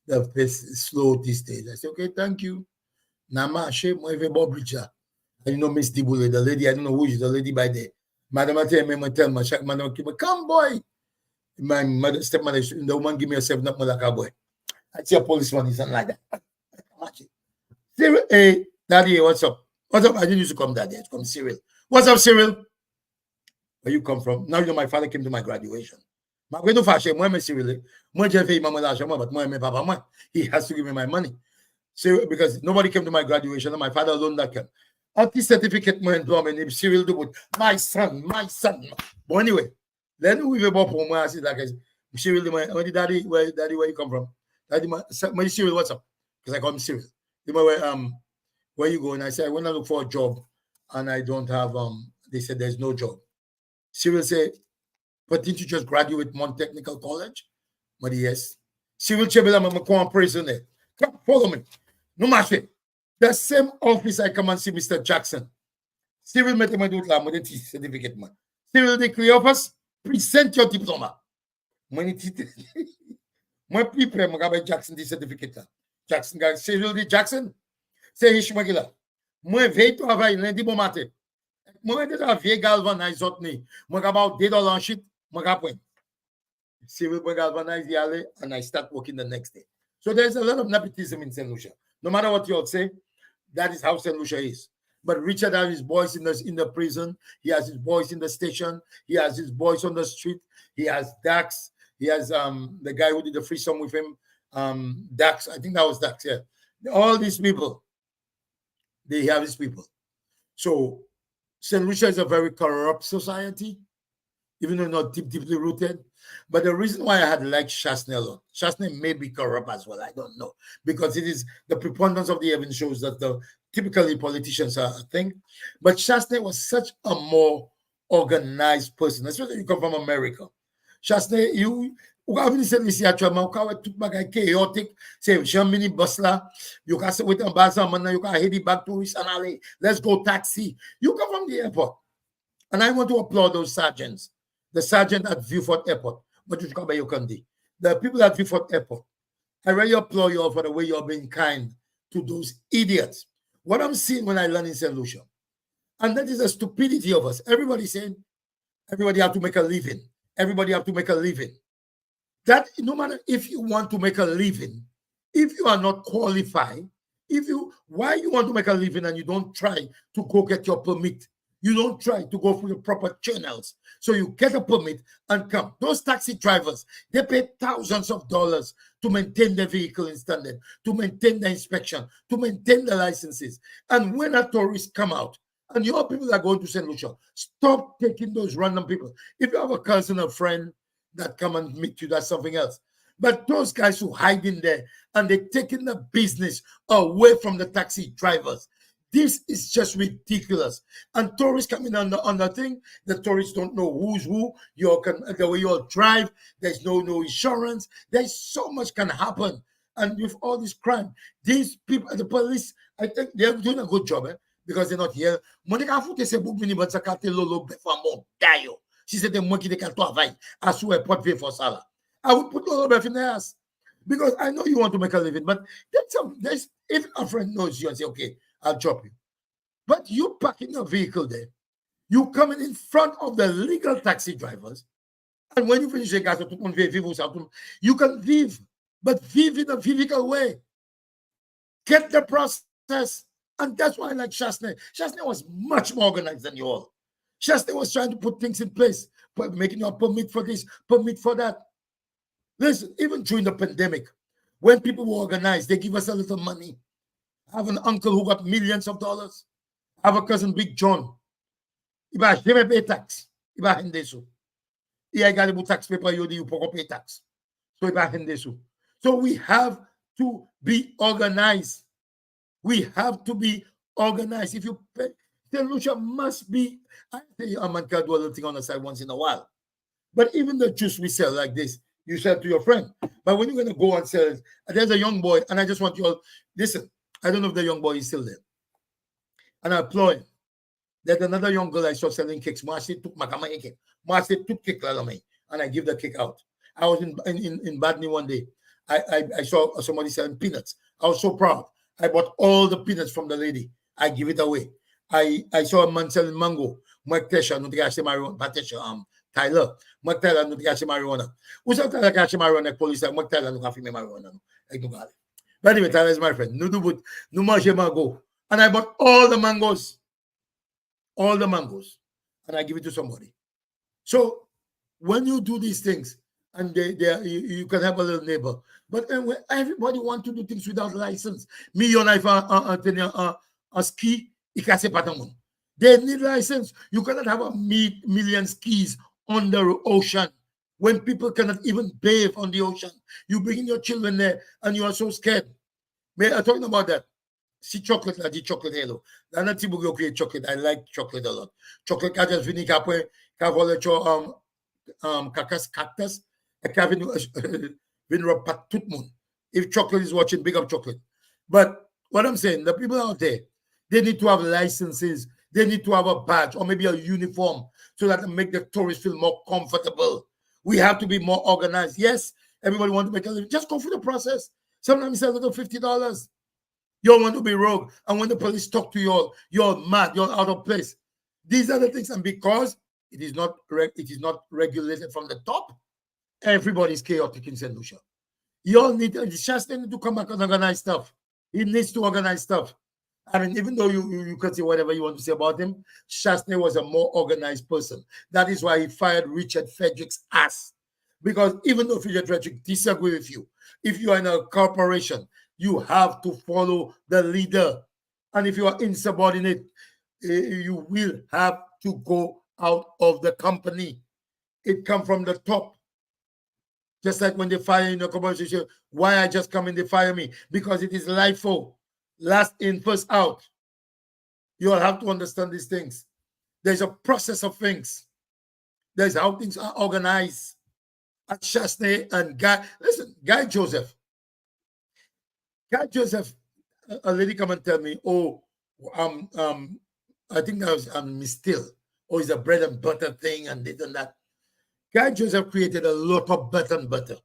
The place is slow these days. I said, okay, thank you. Nama, shape my Bob Richard. And Miss Dibule, the lady, I don't know who is the lady by there. Madam, I tell me, come, boy. My mother, stepmother, the woman give me a 7-up like a boy. I see a policeman, he's not like that. Cyril, hey, Daddy, what's up? What's up? I didn't used to come, Daddy. I come Cyril. What's up, Cyril? Where you come from? Now you know my father came to my graduation. He has to give me my money. So because nobody came to my graduation, and my father alone that came. Anti certificate my employment, Cyril do with my son. But anyway, then we were both home. I said, like, Cyril, daddy, where you come from? Daddy, my Cyril, what's up? Because I call him Cyril. Where you going? I said, I want to look for a job and I don't have they said there's no job. Cyril said, but didn't you just graduate one technical college? But yes. Cyril Chebela, I'm going to prison there. Come, follow me. No matter. The same office I come and see Mr. Jackson. Cyril met him with the certificate, man. Cyril, the clear office, present your diploma. When people have Jackson the certificate. Jackson, Cyril the Jackson, say Ishmagila. Moi veio to Havaí, lundi bom mate. Moi de la vieille galvanize outni. Moi about $1 shit, moi point. Cyril galvanize yale, and I start working the next day. So there's a lot of nepotism in St. Lucia. No matter what you all say, that is how St. Lucia is. But Richard has his boys in the prison. He has his boys in the station. He has his boys on the street. He has Dax. He has the guy who did the free song with him, Dax. I think that was Dax. Yeah, all these people, they have these people. So St. Lucia is a very corrupt society, even though not deeply rooted. But the reason why I had liked Shasney a lot, Shasney may be corrupt as well. I don't know, because it is the preponderance of the evidence shows that the typically politicians are a thing. But Shasney was such a more organized person, especially if you come from America. Shasney, you haven't said this yet, chaotic, say, Germany Busla, you can say with ambassador, you can head back to East Alley, let's go taxi. You come from the airport. And I want to applaud those sergeants. The sergeant at Viewfort Airport, but you come by your country. The people at Viewfort Airport, I really applaud you all for the way you're being kind to those idiots. What I'm seeing when I learn in St. Lucia, and that is the stupidity of us. Everybody saying, everybody have to make a living. Everybody have to make a living. That no matter if you want to make a living, if you are not qualified, why you want to make a living and you don't try to go get your permit? You don't try to go through the proper channels. So you get a permit and come. Those taxi drivers, they pay thousands of dollars to maintain their vehicle in standard, to maintain the inspection, to maintain the licenses. And when a tourist come out, and your people are going to St. Lucia, stop taking those random people. If you have a cousin or friend that come and meet you, that's something else. But those guys who hide in there and they're taking the business away from the taxi drivers. This is just ridiculous. And tourists coming on the thing, the tourists don't know who's who. The way you drive, there's no insurance. There's so much can happen. And with all this crime, these people, the police, I think they're doing a good job, because they're not here. She said the monkey they can travail. I swear pot pay for Salah. I would put all of in their ass. Because I know you want to make a living, but if a friend knows you and say, okay, I'll drop you. But you parking your vehicle there, you coming in front of the legal taxi drivers, and when you finish the gas, you can vive, but vive in a vivical way. Get the process. And that's why I like Shasney. Shasney was much more organized than you all. Shasney was trying to put things in place, making a permit for this, permit for that. Listen, even during the pandemic, when people were organized, they give us a little money. I have an uncle who got millions of dollars. I have a cousin, Big John. Il va jamais payer tax. Il va rendre sous. Il a gardé pour tax paper, il dit, il peut payer tax. So il va rendre sous. So we have to be organized. We have to be organized. If you pay, the Lucia must be. I say a man can do a little thing on the side once in a while. But even the juice we sell like this, you sell to your friend. But when you're going to go and sell it, there's a young boy, and I just want you all, listen, I don't know if the young boy is still there. And I applaud him. There's another young girl I saw selling cakes. Marcy took my cake. Marcy took cake, and I give the cake out. I was in Badney one day. I saw somebody selling peanuts. I was so proud. I bought all the peanuts from the lady. I give it away. I saw a man selling mango. Tyler. Tyler no cash marijuana. Usa Tyler cash marijuana police Tyler no cafe marijuana. But anyway, Tyler is my friend. No do but no mango mango. And I bought all the mangoes. All the mangoes. And I give it to somebody. So when you do these things, and you can have a little neighbor. But everybody want to do things without license. Me, your life, a ski, they need license. You cannot have a million skis on the ocean when people cannot even bathe on the ocean. You bring your children there and you are so scared. I'm talking about that. See chocolate, like the chocolate hello. I'm not people create chocolate. I like chocolate a lot. Chocolate I just finish capre, cactus. If chocolate is watching, big up chocolate. But what I'm saying, the people out there, they need to have licenses. They need to have a badge or maybe a uniform so that they make the tourists feel more comfortable. We have to be more organized. Yes, everybody wants to make a living. Just go through the process. Sometimes it's a little $50. You don't want to be rogue. And when the police talk to you, you're mad, you're out of place. These are the things. And because it is not regulated from the top, everybody's chaotic in St. Lucia. You all need Shasta to come back and organize stuff. He needs to organize stuff. I mean, even though you can say whatever you want to say about him, Shasta was a more organized person. That is why he fired Richard Frederick's ass. Because even though Richard Frederick disagree with you, if you are in a corporation, you have to follow the leader. And if you are insubordinate, you will have to go out of the company. It comes from the top. Just like when they fire in a corporation, why I just come and they fire me? Because it is LIFO. Last in, first out. You all have to understand these things. There's a process of things. There's how things are organized. At Chasney and Guy Joseph. Guy Joseph, a lady come and tell me, I think that was Miss Still. It's a bread and butter thing and this and that. Guy Joseph created a lot of bread and butter.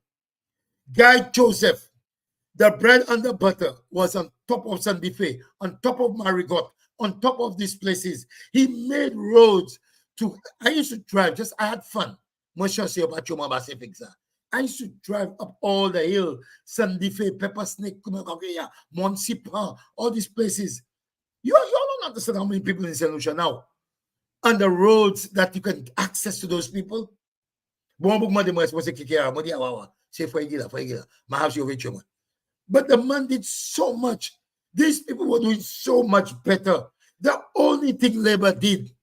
Guy Joseph, the bread and the butter was on top of Sandy Fe, on top of Marigot, on top of these places. He made roads I used to drive, I had fun. I used to drive up all the hill, Sandy Fe, Pepper Snake, Monsipa, all these places. You don't understand how many people in St. Lucia now. And the roads that you can access to those people. But the man did so much. These people were doing so much better. The only thing Labour did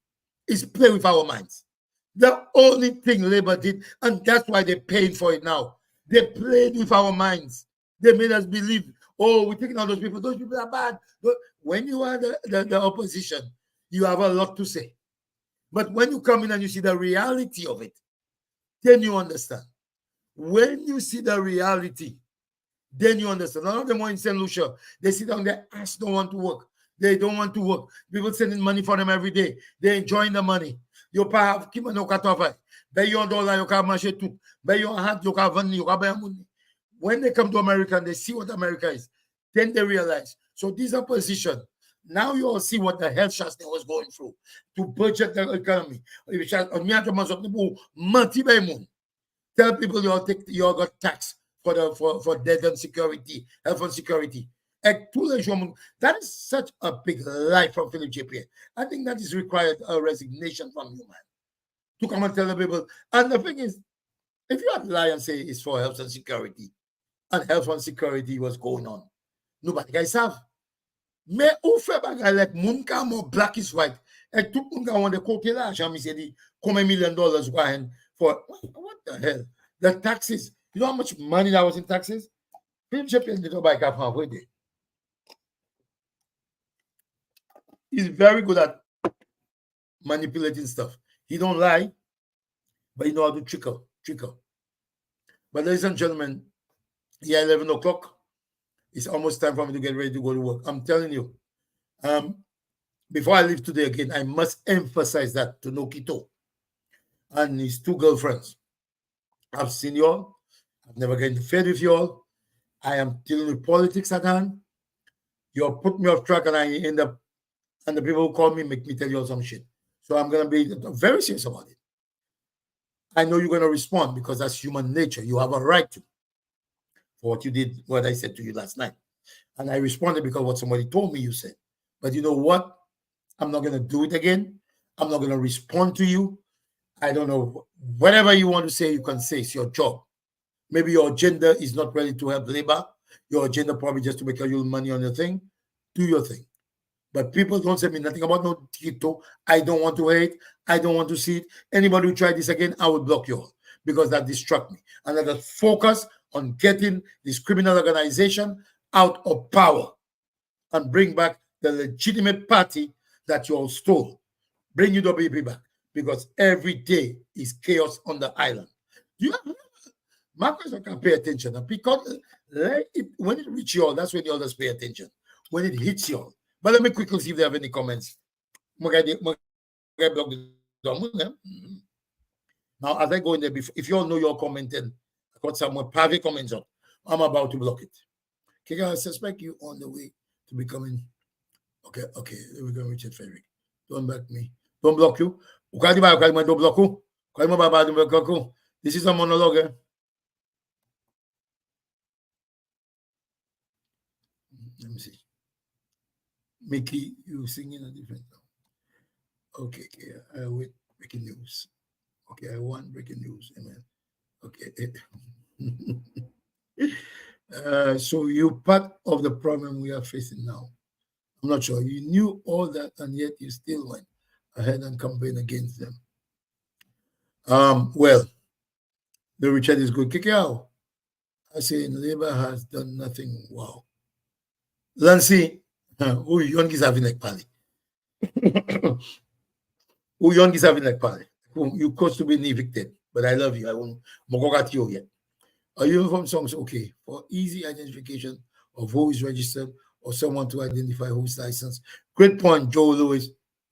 is play with our minds. The only thing Labour did, and that's why they're paying for it now. They played with our minds. They made us believe, we're taking out those people. Those people are bad. But when you are the opposition, you have a lot to say. But when you come in and you see the reality of it, then you understand. When you see the reality, then you understand. None of them are in St. Lucia. They sit down their ass, don't want to work. They don't want to work. People sending money for them every day. They're enjoying the money. You have keep on your Buy your dollar, you can march it too. Buy your hat, you can money, you can buy money. When they come to America and they see what America is, then they realize. So these are positions. Now you all see what the hell Shasney was going through to budget the economy. Tell people you all got tax for debt and security, health and security. That is such a big lie from Philip JP. I think that is required a resignation from you, man. To come and tell the people. And the thing is, if you have to lie and say it's for health and security was going on, nobody guys have. Mais ou fait bagay like moun ka more black is white. Et tout moun ka want de kote l'argent, mi se di, combien million dollars for what the hell? The taxes. You know how much money that was in taxes? Film champion did not buy car from away there. He's very good at manipulating stuff. He don't lie, but he know how to trickle. But ladies and gentlemen, yeah, 11 o'clock. It's almost time for me to get ready to go to work. I'm telling you. Before I leave today again, I must emphasize that to Nokito and his two girlfriends. I've seen y'all. I've never get interfered with y'all. I am dealing with politics at hand. You'll put me off track and I end up, and the people who call me make me tell you all some shit. So I'm going to be very serious about it. I know you're going to respond because that's human nature. You have a right to for what you did, what I said to you last night. And I responded because what somebody told me you said. But you know what? I'm not going to do it again. I'm not going to respond to you. I don't know. Whatever you want to say, you can say. It's your job. Maybe your agenda is not ready to help labor. Your agenda probably just to make a little money on your thing. Do your thing. But people don't say me nothing about no Tito. I don't want to hate. I don't want to see it. Anybody who try this again, I will block you all because that distract me. And let us focus on getting this criminal organization out of power and bring back the legitimate party that you all stole. Bring UWP back because every day is chaos on the island. You Marcus can pay attention because when it reaches you all, that's when the others pay attention. When it hits you all. But let me quickly see if they have any comments. Now, as I go in there, if you all know you're commenting, I got some more private comments up. I'm about to block it. Okay, I suspect you on the way to becoming. Okay, we're going to Richard Frederick. Don't back me. Don't block you. Don't block you. This is a monologue. Eh? Let me see. Mickey, you singing a different song. Okay, I wait. Breaking news. Okay, I want breaking news. Amen. Okay. So you part of the problem we are facing now. I'm not sure. You knew all that, and yet you still went ahead and campaigned against them. Well, the Richard is good. Kick out. I say Labour has done nothing. Wow. Lancy, who young is having like pally. Who young is having like pally. You cost to be evicted, but I love you. I won't mogogat you yet. A uniform songs okay for easy identification of who is registered or someone to identify who's licensed. Great point, Joe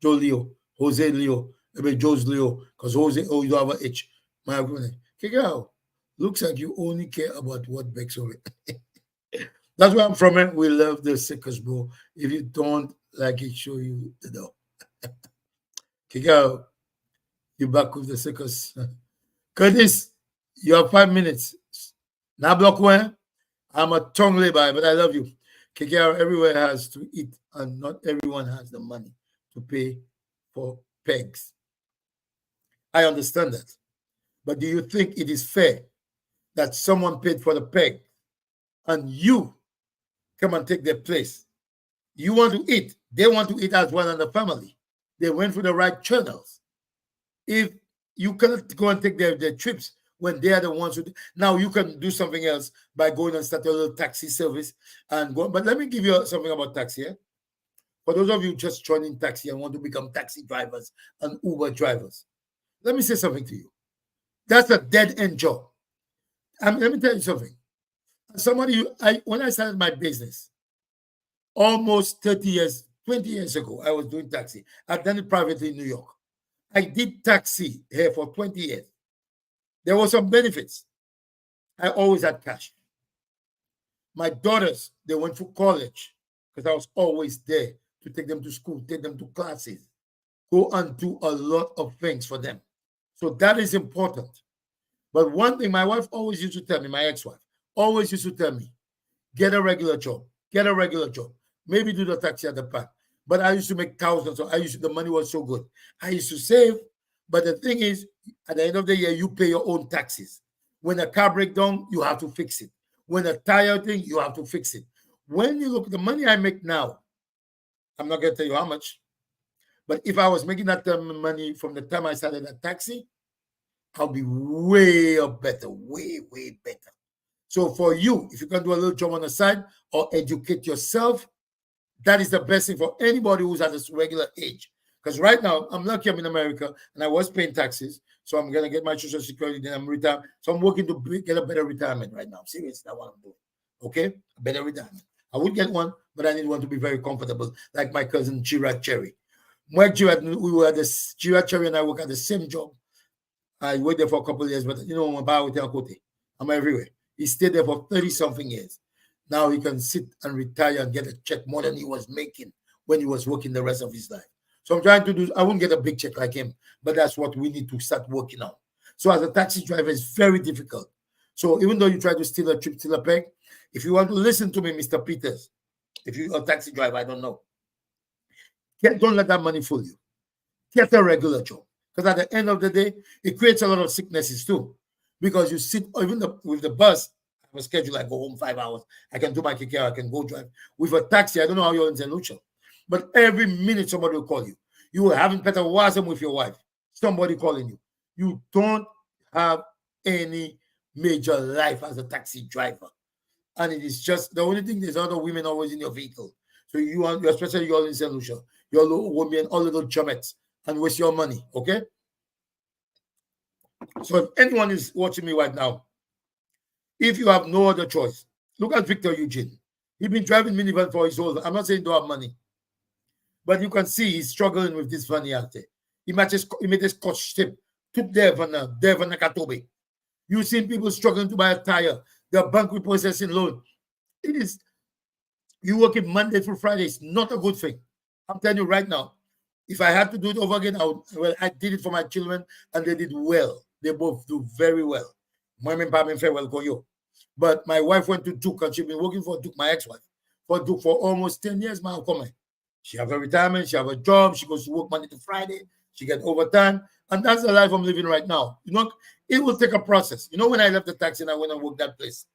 Leo, Jose Leo, maybe Joe's Leo, because Jose, you don't have an H. My opinion. Kick out. Looks like you only care about what begs over it. That's where I'm from. Man. We love the circus, bro. If you don't like it, show you the door. Kick out. You back with the circus. Curtis, you have 5 minutes. Now block one. I'm a tongue labor, but I love you. KKR everywhere has to eat, and not everyone has the money to pay for pegs. I understand that. But do you think it is fair that someone paid for the peg and you come and take their place? You want to eat. They want to eat as one in the family. They went through the right channels. If you cannot go and take their trips when they are the ones who now you can do something else by going and start a little taxi service and go. But let me give you something about taxi. Eh? For those of you just joining taxi and want to become taxi drivers and Uber drivers, let me say something to you. That's a dead end job. Let me tell you something. When I started my business, almost 30 years, 20 years ago, I was doing taxi. I've done it privately in New York. I did taxi here for 20 years. There were some benefits. I always had cash. My daughters, they went to college because I was always there to take them to school, take them to classes, go and do a lot of things for them. So that is important. But one thing my wife always used to tell me, my ex-wife, always used to tell me, get a regular job, get a regular job. Maybe do the taxi at the back. But I used to make thousands. So the money was so good. I used to save. But the thing is, at the end of the year, you pay your own taxes. When a car breaks down, you have to fix it. When a tire thing, you have to fix it. When you look at the money I make now, I'm not going to tell you how much. But if I was making that money from the time I started that taxi, I'll be way up better, way, way better. So for you, if you can do a little job on the side or educate yourself, that is the best thing for anybody who's at this regular age. Because right now, I'm lucky I'm in America and I was paying taxes. So I'm going to get my Social Security, then I'm retired. So I'm working to get a better retirement right now. Seriously, that's what I'm doing. Okay? A better retirement. I would get one, but I need one to be very comfortable, like my cousin Chirac Cherry. Mike Chirac, we were at the Chirac Cherry and I work at the same job. I worked there for a couple of years, but I'm everywhere. He stayed there for 30 something years. Now he can sit and retire and get a check more than he was making when he was working the rest of his life. So I'm trying to do, I won't get a big check like him, but that's what we need to start working on. So as a taxi driver, it's very difficult. So even though you try to steal a trip, steal a peg, if you want to listen to me, Mr. Peters, if you're a taxi driver, I don't know. Don't let that money fool you. Get a regular job. Because at the end of the day, it creates a lot of sicknesses too. Because you sit, even with the bus, I have a schedule, I go home 5 hours, I can do my KK, I can go drive. With a taxi, I don't know how you're in St. Lucia, but every minute somebody will call you. You will have better wasm with your wife, somebody calling you. You don't have any major life as a taxi driver. And it is just, the only thing, there's other women always in your vehicle. So you are, especially you're in St. Lucia, you're little women, all little chummets, and waste your money, okay? So if anyone is watching me right now, if you have no other choice, look at Victor Eugene. He's been driving minivan for his whole. I'm not saying he don't have money, but you can see he's struggling with this money out there. He made this Scotch tip to Devon Katobe. You've seen people struggling to buy a tire. The bank repossessing loan. It is, you working Monday through Friday. It's not a good thing. I'm telling you right now. If I had to do it over again, I did it for my children, and they did well. They both do very well. But my wife went to Duke, and she's been working for Duke, my ex-wife, for Duke for almost 10 years. She have a retirement, she have a job, she goes to work Monday to Friday, she get overtime, and that's the life I'm living right now. You know, it will take a process. You know, when I left the taxi and I went and worked that place,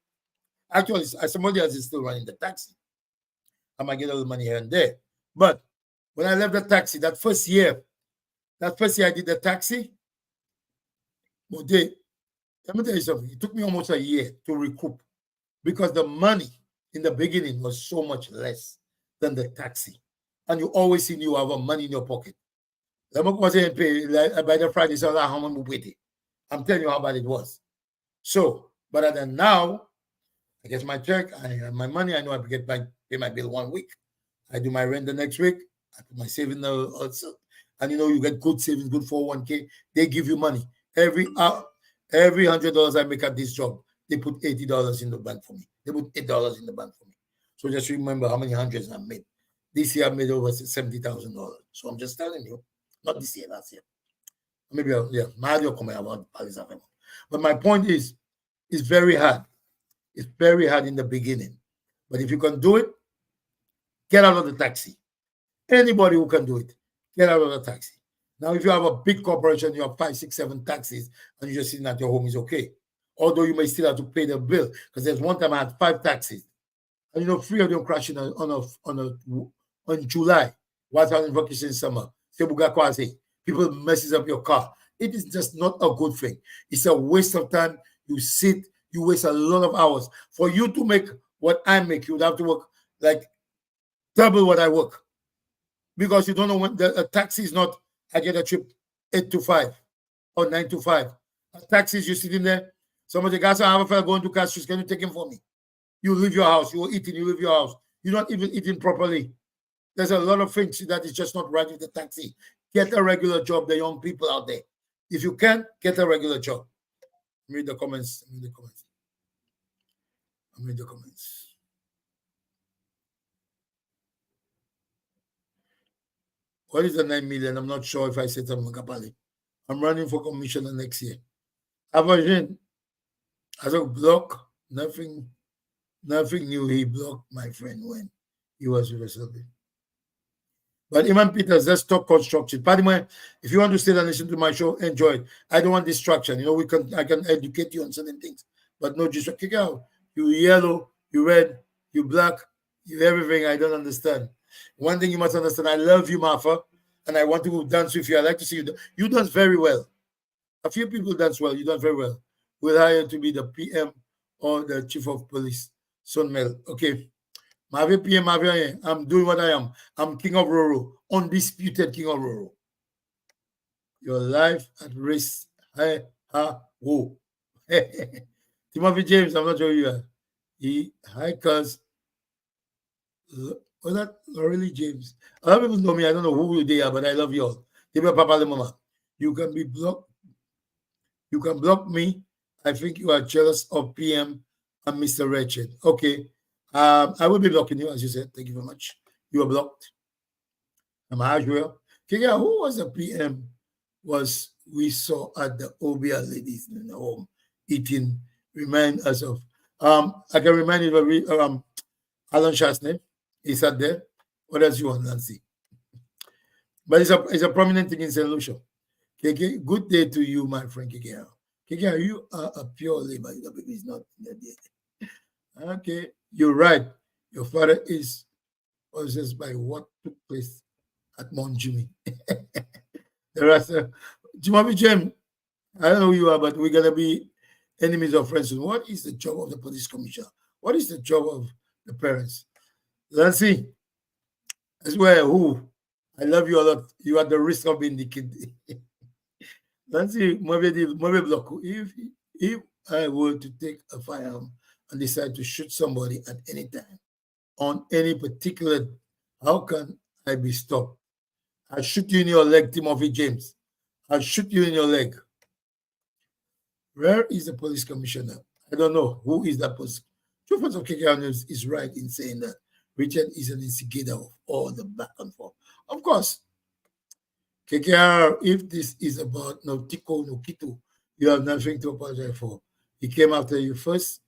actually, somebody else is still running the taxi. I might get a little money here and there. But when I left the taxi, that first year I did the taxi, but let me tell you something. It took me almost a year to recoup because the money in the beginning was so much less than the taxi. And you always see you have money in your pocket. By the Friday, I'm telling you how bad it was. So, but then now, I get my check, I have my money, I know I pay my bill 1 week. I do my rent the next week. I put my saving also. And you know, you get good savings, good 401k. They give you money. Every $100 I make at this job, they put $80 in the bank for me. They put $8 in the bank for me. So just remember how many hundreds I made. This year I made over $70,000. So I'm just telling you, not this year, last year. Maybe comment about Paris. But my point is, it's very hard. It's very hard in the beginning. But if you can do it, get out of the taxi. Anybody who can do it, get out of the taxi. Now, if you have a big corporation, you have 5, 6, 7 taxis, and you're just sitting at your home, is okay. Although you may still have to pay the bill. Because there's one time I had 5 taxis. And you know, 3 of them crashing on July, while I was in vacation summer. People messes up your car. It is just not a good thing. It's a waste of time. You sit, you waste a lot of hours. For you to make what I make, you would have to work like double what I work. Because you don't know when a taxi is not, I get a trip 8 to 5 or 9 to 5. A taxi is you sitting there. Somebody got I have a fellow going to cash. Can you take him for me? You leave your house. You are eating. You leave your house. You're not even eating properly. There's a lot of things that is just not right with the taxi. Get a regular job, the young people out there. If you can, get a regular job. Read the comments. Read the comments. Read the comments. What is the 9 million? I'm not sure if I said something Kapali. I'm running for commissioner next year. Aversion, as a block, nothing new. He blocked my friend when he was with us. But Iman Peters, let's talk construction. Padima, if you want to stay and listen to my show, enjoy it. I don't want distraction. You know, I can educate you on certain things, but no distraction. Kick out. You yellow, you red, you black, you everything. I don't understand. One thing you must understand, I love you, Martha, and I want to dance with you. I like to see you. You dance very well. A few people dance well. You done very well. We'll hire you to be the PM or the chief of police. Sunmel. Okay. Marvin PM, Marvin, I'm doing what I am. I'm king of Roro. Undisputed king of Roro. Your life at risk. Hi, ha, whoa. Timothy James, I'm not sure who you are. Hi, cuz. Was that really James? A lot of people know me. I don't know who they are, but I love you all. Give me a Papa Mama. You can be blocked. You can block me. I think you are jealous of PM and Mr. Wretched. Okay. I will be blocking you, as you said. Thank you very much. You are blocked. I'm Ashwell. Okay, yeah, who was the PM was we saw at the OBA ladies in the home eating? Remind us of I can remind you of Alan Shah's name. He sat there. What else you want, Nancy? But it's a prominent thing in St. Lucia. KK, good day to you, my friend KK. KK, you are a pure labor. The baby is not in the day. Okay, you're right. Your father is possessed by what took place at Mount Jimmy. The rest, Jimmy James, I don't know who you are, but we're gonna be enemies or friends soon. What is the job of the police commissioner? What is the job of the parents? Let's see. I swear, who? I love you a lot. You are the risk of being the kid. Let's see, maybe block. If I were to take a firearm and decide to shoot somebody at any time on any particular, how can I be stopped? I'll shoot you in your leg, Timothy James. I'll shoot you in your leg. Where is the police commissioner? I don't know. Who is that person? Chief of KKR News is right in saying that Richard is an instigator of all the back and forth. Of course, KKR, if this is about no Tiko, no Kito, you have nothing to apologize for. He came after you first.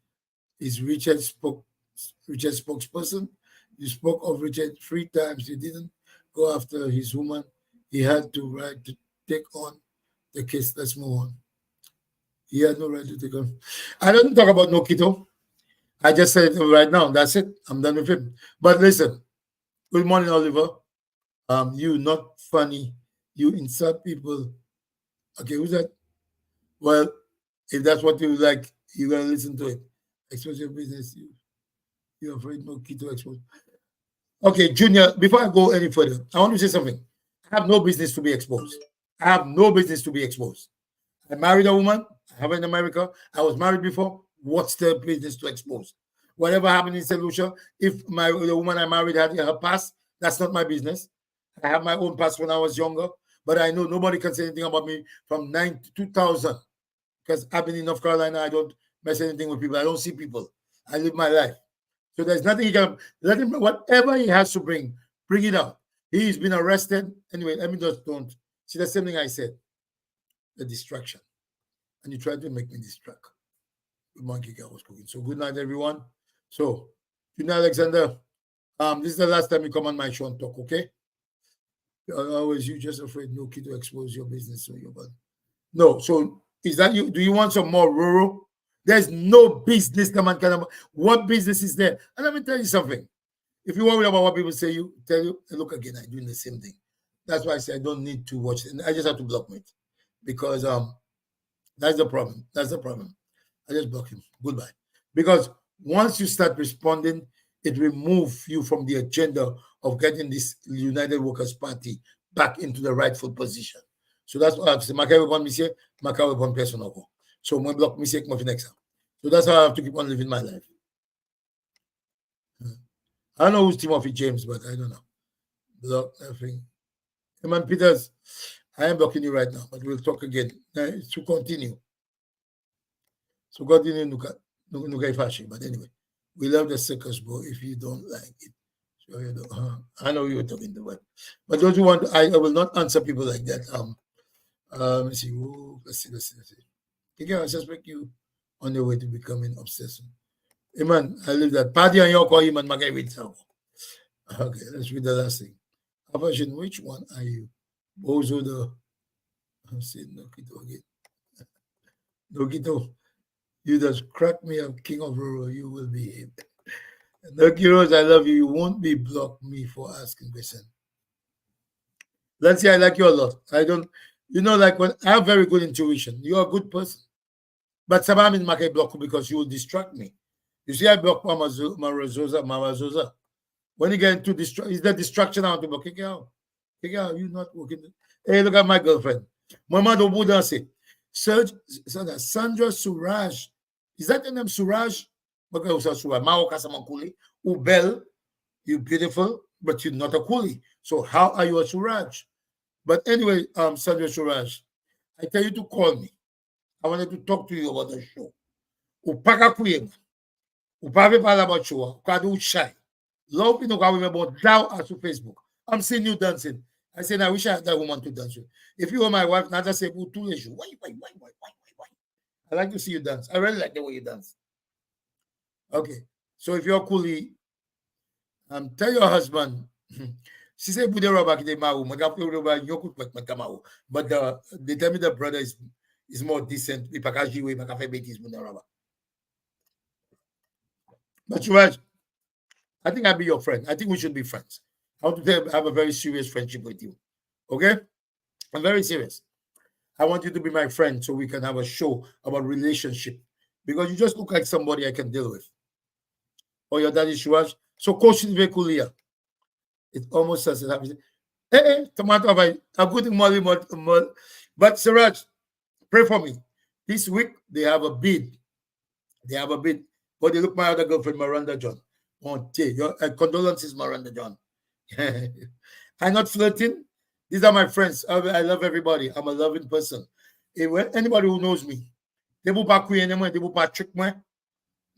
Is Richard spokesperson. You spoke of Richard 3 times. You didn't go after his woman. He had to right to take on the case. Let's move on. He had no right to take on. I don't talk about Nokito. I just said it right now. That's it. I'm done with him. But listen, good morning, Oliver. You not funny. You insult people. Okay, who's that? Well, if that's what you like, you're gonna listen to it. Expose your business. You're afraid Nokito expose. Okay, Junior, before I go any further, I want to say something. I have no business to be exposed. I have no business to be exposed. I married a woman. I have in America. I was married before. What's the business to expose? Whatever happened in St. Lucia, if the woman I married had her past, that's not my business. I have my own past when I was younger, but I know nobody can say anything about me from 2000 because I've been in North Carolina. I don't mess anything with people. I don't see people. I live my life. So there's nothing he can let him. Whatever he has to bring it out. He's been arrested. Anyway, let me just don't see the same thing I said. The distraction, and you tried to make me distract. The monkey guy was cooking. So good night, everyone. So, good night, Alexander. This is the last time you come on my show and talk. Okay? Always you just afraid no kid to expose your business or your body. No. So is that you? Do you want some more rural? There's no business that man can. What business is there? And let me tell you something. If you worry about what people say, you tell you, look again, I'm doing the same thing. That's why I say I don't need to watch it. I just have to block it because that's the problem. That's the problem. I just block him. Goodbye. Because once you start responding, it removes you from the agenda of getting this United Workers' Party back into the rightful position. So that's what I have to say. Maka one monsieur, Maka one person. So my block mistake next time. So that's how I have to keep on living my life. I don't know who's Timothy James, but I don't know. Block nothing. Eman Peters, I am blocking you right now, but we'll talk again. To continue. So continue Nukai Fashi. But anyway, we love the circus, bro. If you don't like it. So you know, I know you're talking to what. But those who want, I will not answer people like that. Let me see. Ooh, let's see. Again, I suspect you on your way to becoming obsessed. Iman, I leave that. Party on your call, Iman Magay. Okay, let's read the last thing. Abashin, which one are you? Bozo the I'm saying Nokito again. Nokito, you just crack me up, king of rural, you will be him. No, Kiros, I love you. You won't be blocked me for asking question. Let's say I like you a lot. I don't, like when I have very good intuition. You're a good person. But sometimes in my block you because you will distract me. You see, I block Mama Zoza. When you get into is that distraction I want to block? Kick it out. Kick it out. You're not working. Hey, look at my girlfriend. Mama don't put down say. Sandra Suraj. Is that the name Suraj? Because Suraj. Mao Kasama Kuli. Ubel. You're beautiful, but you're not a coolie. So how are you a Suraj? But anyway, Sandra Suraj, I tell you to call me. I wanted to talk to you about the show. Upaka kuyema. Upave pala about show. Ukadu shy. Love you know how we about thou as to Facebook. I'm seeing you dancing. I said, I wish I had that woman to dance with. If you were my wife, not just say, why? I like to see you dance. I really like the way you dance. Okay. So if you're coolie, tell your husband. She said, but they tell me the brother is more decent. But you right. I think I'll be your friend. I think we should be friends. I want to have a very serious friendship with you. Okay? I'm very serious. I want you to be my friend so we can have a show about relationship. Because you just look like somebody I can deal with. Oh, your daddy Shuraj. So coach is very cool here. It almost says it happens. Hey, tomato I'm good molly. But Siraj, pray for me. This week they have a bid. But they look my other girlfriend, Miranda John. Oh, your condolences, Miranda John. I'm not flirting. These are my friends. I love everybody. I'm a loving person. Anybody who knows me, they will back me anymore. They will back trick me.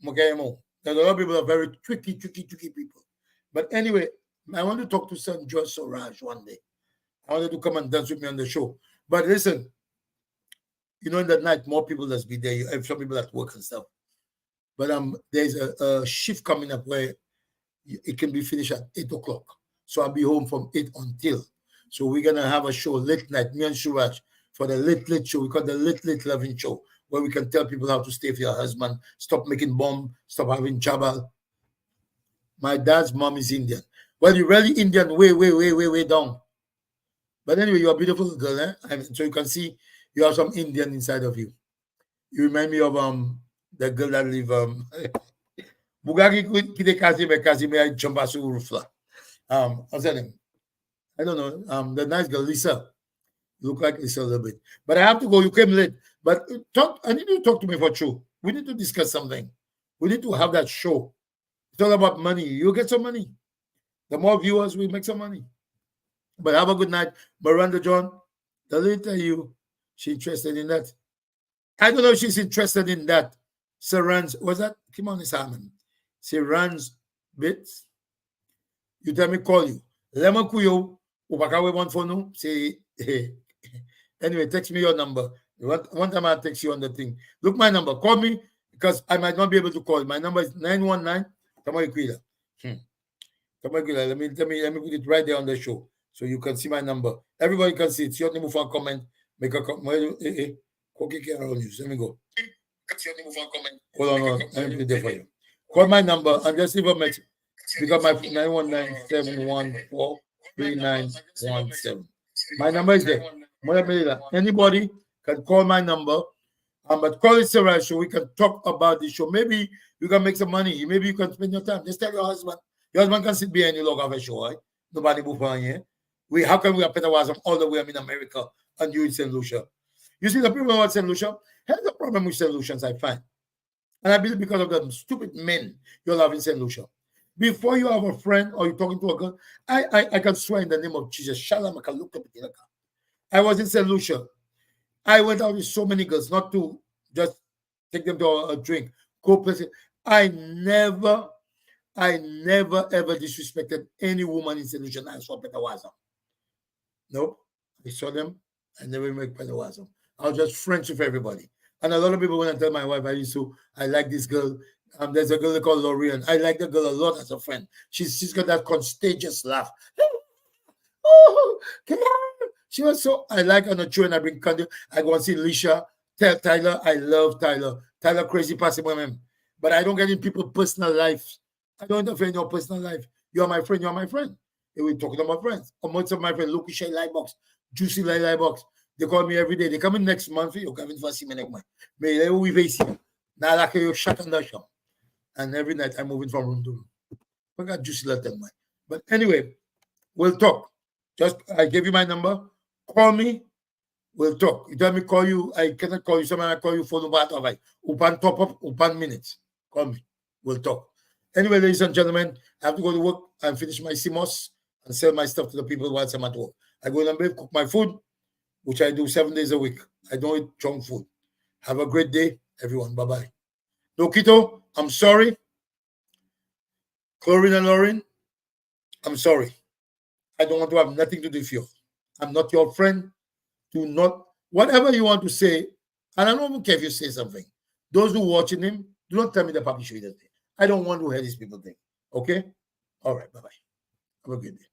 There's a lot of people are very tricky people. But anyway, I want to talk to son George Soraj one day. I wanted to come and dance with me on the show. But listen, in the night, more people that's be there. You have some people at work and stuff. But there's a shift coming up where it can be finished at 8 o'clock. So I'll be home from 8 until. So we're going to have a show late night, me and Suraj, for the late show. We call the late loving show, where we can tell people how to stay with your husband, stop making bomb, stop having trouble. My dad's mom is Indian. Well, you're really Indian way down. But anyway, you're a beautiful girl, eh? So you can see you have some Indian inside of you. You remind me of the girl that live Bugaki kite Kazime I jump as Urufla. What's her name? I don't know. The nice girl, Lisa. You look like Lisa a little bit. But I have to go. You came late. But I need you to talk to me for true. We need to discuss something. We need to have that show. It's all about money. You get some money. The more viewers, we make some money. But have a good night. Miranda John, the later you, she's interested in that. I don't know if she's interested in that. Saran's, was that? Come on, Simon. Saran's bits. You tell me, call you. Lemon Kuyo, Upakawe one for no. Say, hey. Anyway, text me your number. One time I'll text you on the thing. Look my number. Call me because I might not be able to call. My number is 919. Tamayikwila. Let me put it right there on the show so you can see my number. Everybody can see it. See your name for a comment. Make a comment. Let me go. Hold on. Let me put it there for you. Call my number and just leave a message. Because my 919-714-3917. My number is there. Anybody can call my number. But call it Sarah so we can talk about the show. Maybe you can make some money. Maybe you can spend your time. Just tell your husband. Your husband can sit behind you log of a show, right? Nobody move on here. How can we have Petawazam all the way in America and you in St. Lucia? You see the people about St. Lucia? Here's the problem with St. Lucians, I find. And I believe because of the stupid men you love in St. Lucia. Before you have a friend or you're talking to a girl, I can swear in the name of Jesus. Shalom, I can look up at I was in St. Lucia. I went out with so many girls, not to just take them to a drink, go places. I never ever disrespected any woman in St. Lucia. I saw Petawazam. Nope. I saw them. I never make Petawazam. I was just friends with everybody. And a lot of people, when I tell my wife, I like this girl. There's a girl called Lorian. I like the girl a lot as a friend. She's got that contagious laugh. Oh, she was so, I like on the show and I bring candy. I go and see Lisha. Tell Tyler, I love Tyler. Tyler crazy passing women. But I don't get in people's personal life. I don't interfere in your personal life. You are my friend. You are my friend. And we're talking about friends. Amongst of my friends, Lucky Shay Light Box, Juicy Light Box. They call me every day. They come in next month. You come in for see me next month. May they will be facing. Now like you shut on the shop. And every night I'm moving from room to room. I got Juicy Light in mind. But anyway, we'll talk. Just I gave you my number. Call me. We'll talk. You tell me call you. I cannot call you. Someone I call you for no matter what. Upan top up. Upan minutes. Call me. We'll talk. Anyway, ladies and gentlemen, I have to go to work and finish my CMOS and sell my stuff to the people whilst I'm at work. I go and cook my food, which I do 7 days a week. I don't eat junk food. Have a great day, everyone. Bye-bye. Lokito, I'm sorry. Chlorin and Lauren, I'm sorry. I don't want to have nothing to do with you. I'm not your friend. Do not, whatever you want to say, and I don't care if you say something. Those who watching him, do not tell me the papi show you that thing. I don't want to hear these people think. Okay? All right. Bye-bye. Have a good day.